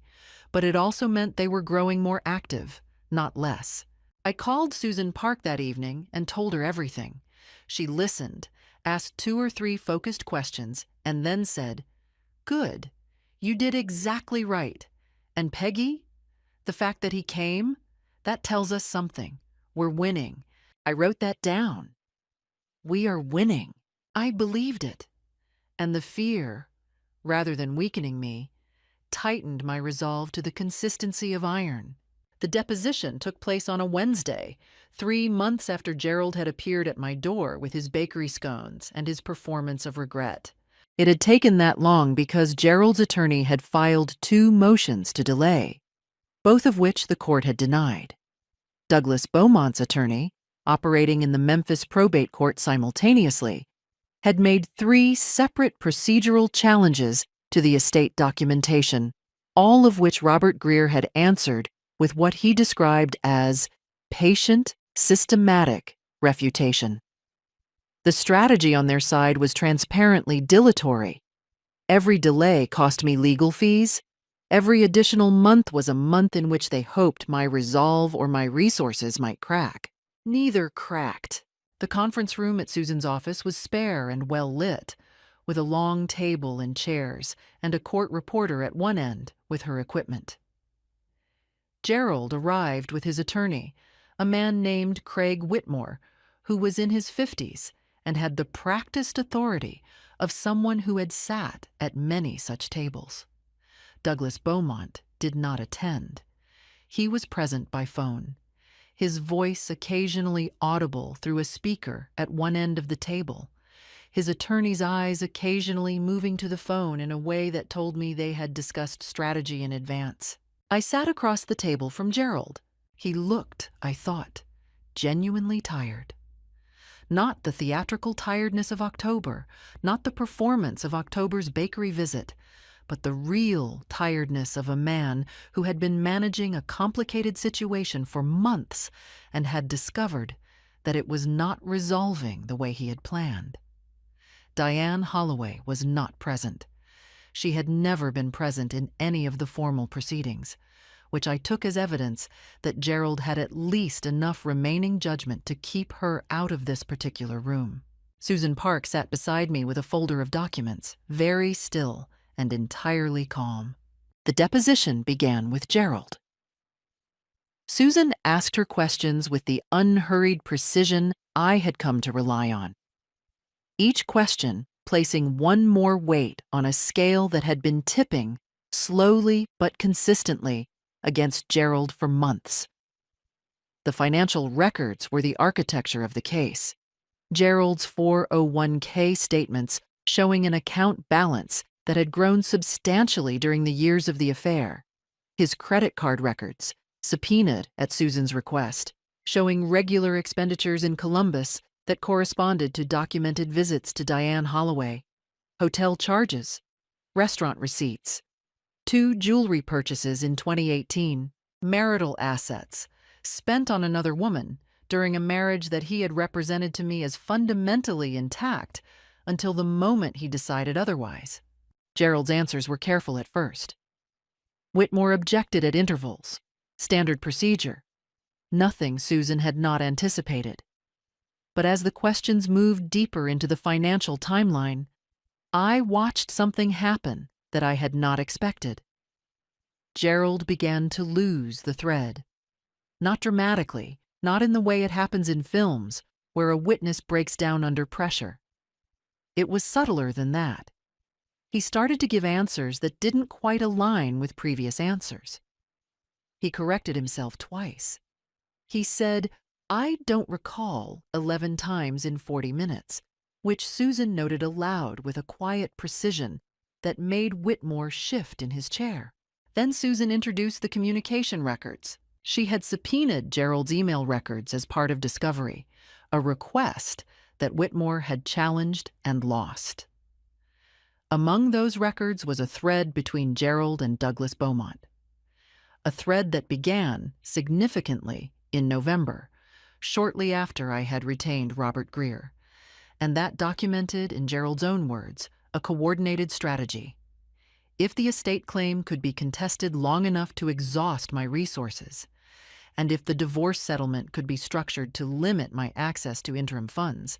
but it also meant they were growing more active, not less. I called Susan Park that evening and told her everything. She listened, asked 2 or 3 focused questions, and then said, "Good. You did exactly right. And Peggy, the fact that he came, that tells us something. We're winning." I wrote that down. We are winning. I believed it. And the fear, rather than weakening me, tightened my resolve to the consistency of iron. The deposition took place on a Wednesday, 3 months after Gerald had appeared at my door with his bakery scones and his performance of regret. It had taken that long because Gerald's attorney had filed 2 motions to delay, both of which the court had denied. Douglas Beaumont's attorney, operating in the Memphis probate court simultaneously, had made 3 separate procedural challenges to the estate documentation, all of which Robert Greer had answered with what he described as patient, systematic refutation. The strategy on their side was transparently dilatory. Every delay cost me legal fees. Every additional month was a month in which they hoped my resolve or my resources might crack. Neither cracked. The conference room at Susan's office was spare and well lit, with a long table and chairs and a court reporter at one end with her equipment. Gerald arrived with his attorney, a man named Craig Whitmore, who was in his 50s and had the practiced authority of someone who had sat at many such tables. Douglas Beaumont did not attend. He was present by phone, his voice occasionally audible through a speaker at one end of the table, his attorney's eyes occasionally moving to the phone in a way that told me they had discussed strategy in advance. I sat across the table from Gerald. He looked, I thought, genuinely tired. Not the theatrical tiredness of October, not the performance of October's bakery visit, but the real tiredness of a man who had been managing a complicated situation for months and had discovered that it was not resolving the way he had planned. Diane Holloway was not present. She had never been present in any of the formal proceedings, which I took as evidence that Gerald had at least enough remaining judgment to keep her out of this particular room. Susan Park sat beside me with a folder of documents, very still and entirely calm. The deposition began with Gerald. Susan asked her questions with the unhurried precision I had come to rely on. Each question placing one more weight on a scale that had been tipping, slowly but consistently, against Gerald for months. The financial records were the architecture of the case. Gerald's 401k statements showing an account balance that had grown substantially during the years of the affair. His credit card records, subpoenaed at Susan's request, showing regular expenditures in Columbus that corresponded to documented visits to Diane Holloway, hotel charges, restaurant receipts, 2 jewelry purchases in 2018, marital assets spent on another woman during a marriage that he had represented to me as fundamentally intact until the moment he decided otherwise. Gerald's answers were careful at first. Whitmore objected at intervals, standard procedure, nothing Susan had not anticipated. But as the questions moved deeper into the financial timeline, I watched something happen that I had not expected. Gerald began to lose the thread. Not dramatically, not in the way it happens in films, where a witness breaks down under pressure. It was subtler than that. He started to give answers that didn't quite align with previous answers. He corrected himself twice. He said, "I don't recall 11 times in 40 minutes, which Susan noted aloud with a quiet precision that made Whitmore shift in his chair. Then Susan introduced the communication records. She had subpoenaed Gerald's email records as part of discovery, a request that Whitmore had challenged and lost. Among those records was a thread between Gerald and Douglas Beaumont, a thread that began, significantly, in November, shortly after I had retained Robert Greer, and that documented, in Gerald's own words, a coordinated strategy. If the estate claim could be contested long enough to exhaust my resources, and if the divorce settlement could be structured to limit my access to interim funds,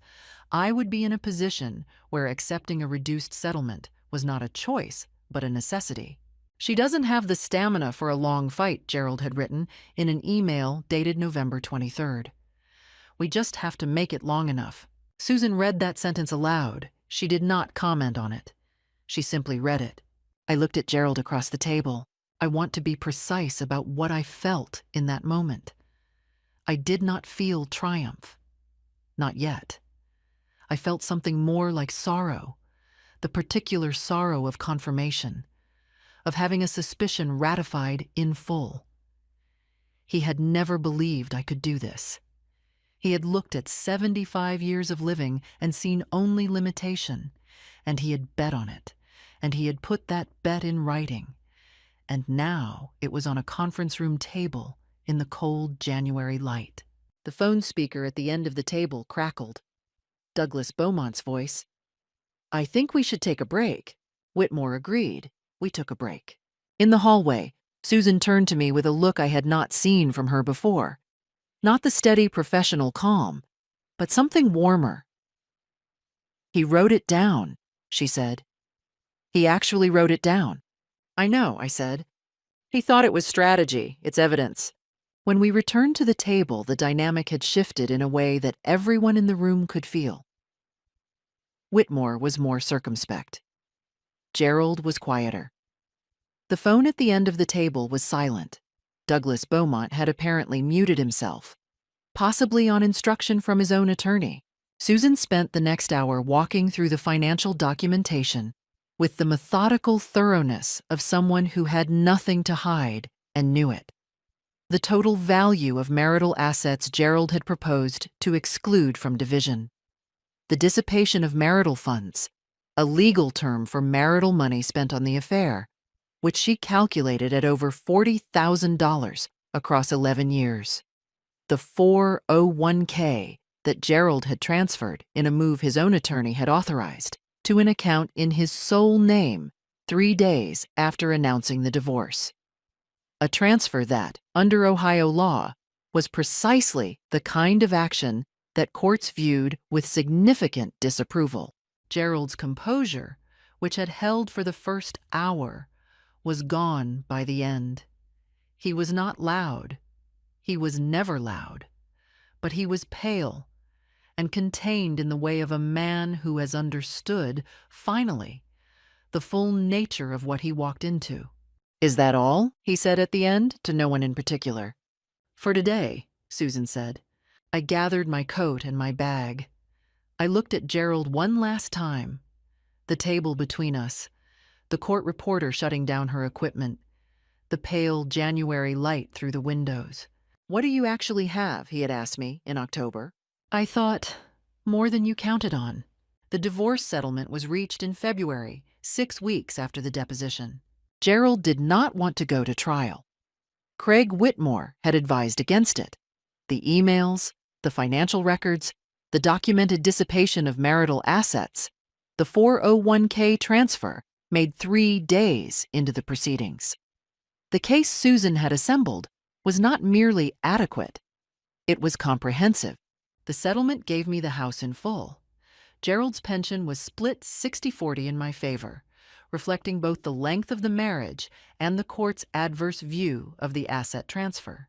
I would be in a position where accepting a reduced settlement was not a choice, but a necessity. "She doesn't have the stamina for a long fight," Gerald had written in an email dated November 23rd. "We just have to make it long enough." Susan read that sentence aloud. She did not comment on it. She simply read it. I looked at Gerald across the table. I want to be precise about what I felt in that moment. I did not feel triumph. Not yet. I felt something more like sorrow, the particular sorrow of confirmation, of having a suspicion ratified in full. He had never believed I could do this. He had looked at 75 years of living and seen only limitation, and he had bet on it, and he had put that bet in writing. And now it was on a conference room table in the cold January light. The phone speaker at the end of the table crackled. Douglas Beaumont's voice. "I think we should take a break." Whitmore agreed. We took a break. In the hallway, Susan turned to me with a look I had not seen from her before. Not the steady professional calm, but something warmer. "He wrote it down," she said. "He actually wrote it down." "I know," I said. "He thought it was strategy, it's evidence." When we returned to the table, the dynamic had shifted in a way that everyone in the room could feel. Whitmore was more circumspect. Gerald was quieter. The phone at the end of the table was silent. Douglas Beaumont had apparently muted himself, possibly on instruction from his own attorney. Susan spent the next hour walking through the financial documentation with the methodical thoroughness of someone who had nothing to hide and knew it. The total value of marital assets Gerald had proposed to exclude from division. The dissipation of marital funds, a legal term for marital money spent on the affair, which she calculated at over $40,000 across 11 years. The 401k that Gerald had transferred in a move his own attorney had authorized to an account in his sole name 3 days after announcing the divorce. A transfer that, under Ohio law, was precisely the kind of action that courts viewed with significant disapproval. Gerald's composure, which had held for the first hour, was gone by the end. He was not loud. He was never loud. But he was pale and contained in the way of a man who has understood, finally, the full nature of what he walked into. "Is that all?" he said at the end, to no one in particular. "For today," Susan said. I gathered my coat and my bag. I looked at Gerald one last time. The table between us, the court reporter shutting down her equipment, the pale January light through the windows. "What do you actually have?" he had asked me in October. I thought, more than you counted on. The divorce settlement was reached in February, 6 weeks after the deposition. Gerald did not want to go to trial. Craig Whitmore had advised against it. The emails, the financial records, the documented dissipation of marital assets, the 401k transfer made 3 days into the proceedings. The case Susan had assembled was not merely adequate, it was comprehensive. The settlement gave me the house in full. Gerald's pension was split 60-40 in my favor, reflecting both the length of the marriage and the court's adverse view of the asset transfer.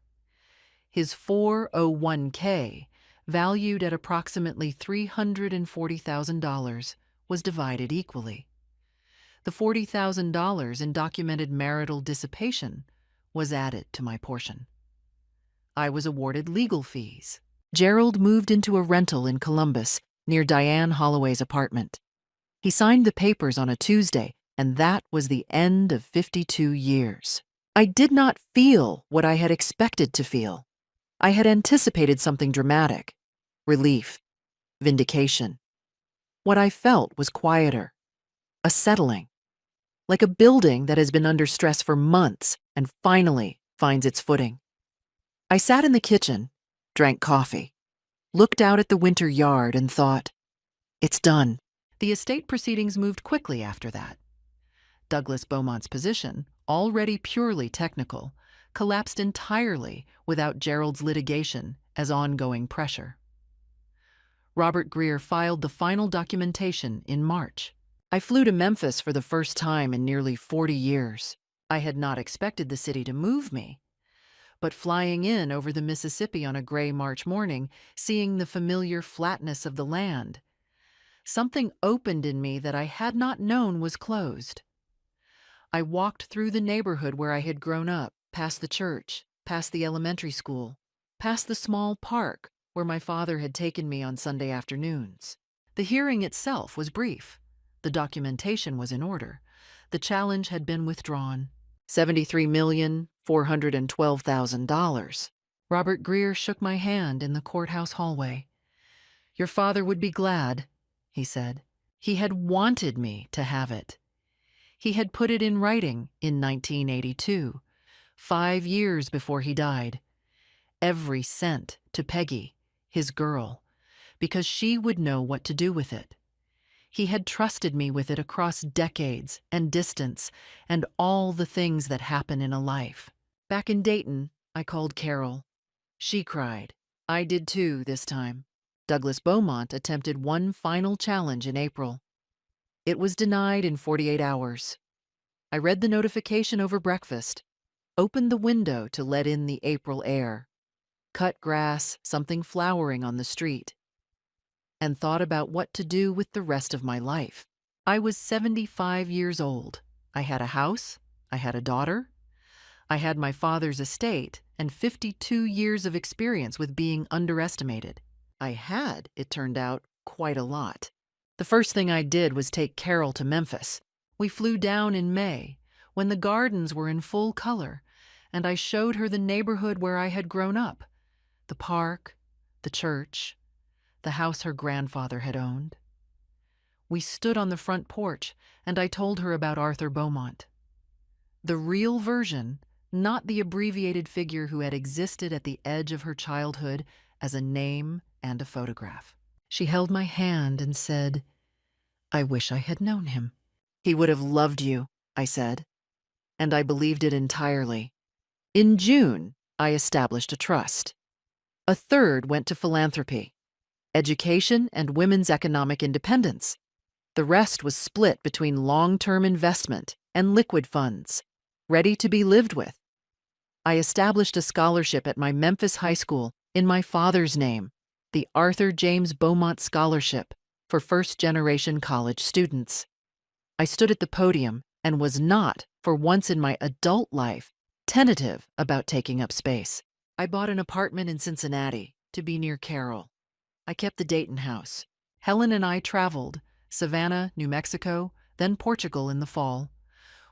His 401k, valued at approximately $340,000, was divided equally. The $40,000 in documented marital dissipation was added to my portion. I was awarded legal fees. Gerald moved into a rental in Columbus near Diane Holloway's apartment. He signed the papers on a Tuesday, and that was the end of 52 years. I did not feel what I had expected to feel. I had anticipated something dramatic, relief. vindication. What I felt was quieter, a settling, like a building that has been under stress for months and finally finds its footing. I sat in the kitchen, drank coffee, looked out at the winter yard and thought, it's done. The estate proceedings moved quickly after that. Douglas Beaumont's position, already purely technical, collapsed entirely without Gerald's litigation as ongoing pressure. Robert Greer filed the final documentation in March. I flew to Memphis for the first time in nearly 40 years. I had not expected the city to move me, but flying in over the Mississippi on a gray March morning, seeing the familiar flatness of the land, something opened in me that I had not known was closed. I walked through the neighborhood where I had grown up, past the church, past the elementary school, past the small park where my father had taken me on Sunday afternoons. The hearing itself was brief. The documentation was in order. The challenge had been withdrawn. $73,412,000. Robert Greer shook my hand in the courthouse hallway. Your father would be glad, he said. He had wanted me to have it. He had put it in writing in 1982, 5 years before he died. Every cent to Peggy, his girl, because she would know what to do with it. He had trusted me with it across decades and distance and all the things that happen in a life. Back in Dayton, I called Carol. She cried. I did too this time. Douglas Beaumont attempted one final challenge in April. It was denied in 48 hours. I read the notification over breakfast, opened the window to let in the April air, cut grass, something flowering on the street, and thought about what to do with the rest of my life. I was 75 years old. I had a house, I had a daughter, I had my father's estate, and 52 years of experience with being underestimated. I had, it turned out, quite a lot. The first thing I did was take Carol to Memphis. We flew down in May, when the gardens were in full color, and I showed her the neighborhood where I had grown up, the park, the church, the house her grandfather had owned. We stood on the front porch, and I told her about Arthur Beaumont. The real version, not the abbreviated figure who had existed at the edge of her childhood as a name and a photograph. She held my hand and said, I wish I had known him. He would have loved you, I said, and I believed it entirely. In June, I established a trust. A third went to philanthropy, education, and women's economic independence. The rest was split between long-term investment and liquid funds, ready to be lived with. I established a scholarship at my Memphis high school in my father's name, the Arthur James Beaumont Scholarship for first-generation college students. I stood at the podium and was not, for once in my adult life, tentative about taking up space. I bought an apartment in Cincinnati to be near Carol. I kept the Dayton house. Helen and I traveled, Savannah, New Mexico, then Portugal in the fall.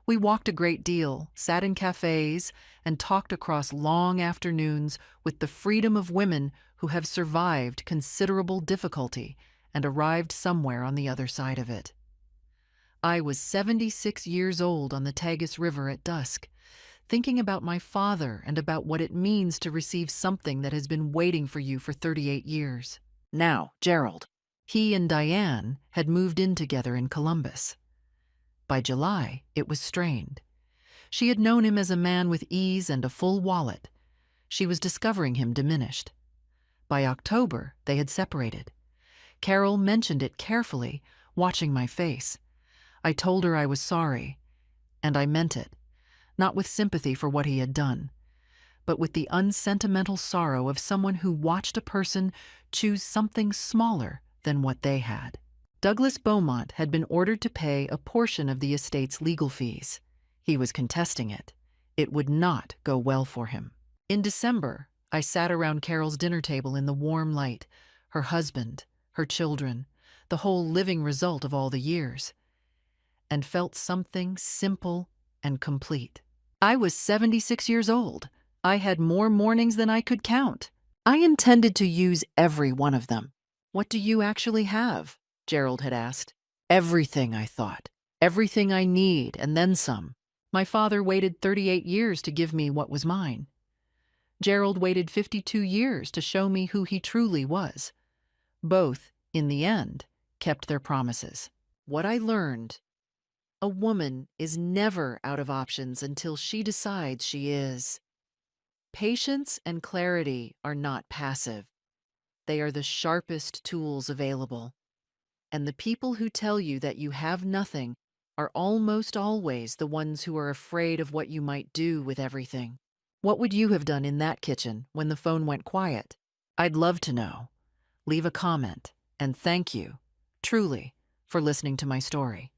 We walked a great deal, sat in cafes, and talked across long afternoons with the freedom of women who have survived considerable difficulty and arrived somewhere on the other side of it. I was 76 years old on the Tagus River at dusk, thinking about my father and about what it means to receive something that has been waiting for you for 38 years. Now, Gerald. He and Diane had moved in together in Columbus. By July, it was strained. She had known him as a man with ease and a full wallet. She was discovering him diminished. By October, they had separated. Carol mentioned it carefully, watching my face. I told her I was sorry, and I meant it, not with sympathy for what he had done, but with the unsentimental sorrow of someone who watched a person choose something smaller than what they had. Douglas Beaumont had been ordered to pay a portion of the estate's legal fees. He was contesting it. It would not go well for him. In December, I sat around Carol's dinner table in the warm light, her husband, her children, the whole living result of all the years, and felt something simple and complete. I was 76 years old. I had more mornings than I could count. I intended to use every one of them. What do you actually have? Gerald had asked. Everything, I thought. Everything I need, and then some. My father waited 38 years to give me what was mine. Gerald waited 52 years to show me who he truly was. Both, in the end, kept their promises. What I learned: a woman is never out of options until she decides she is. Patience and clarity are not passive. They are the sharpest tools available. And the people who tell you that you have nothing are almost always the ones who are afraid of what you might do with everything. What would you have done in that kitchen when the phone went quiet? I'd love to know. Leave a comment, and thank you, truly, for listening to my story.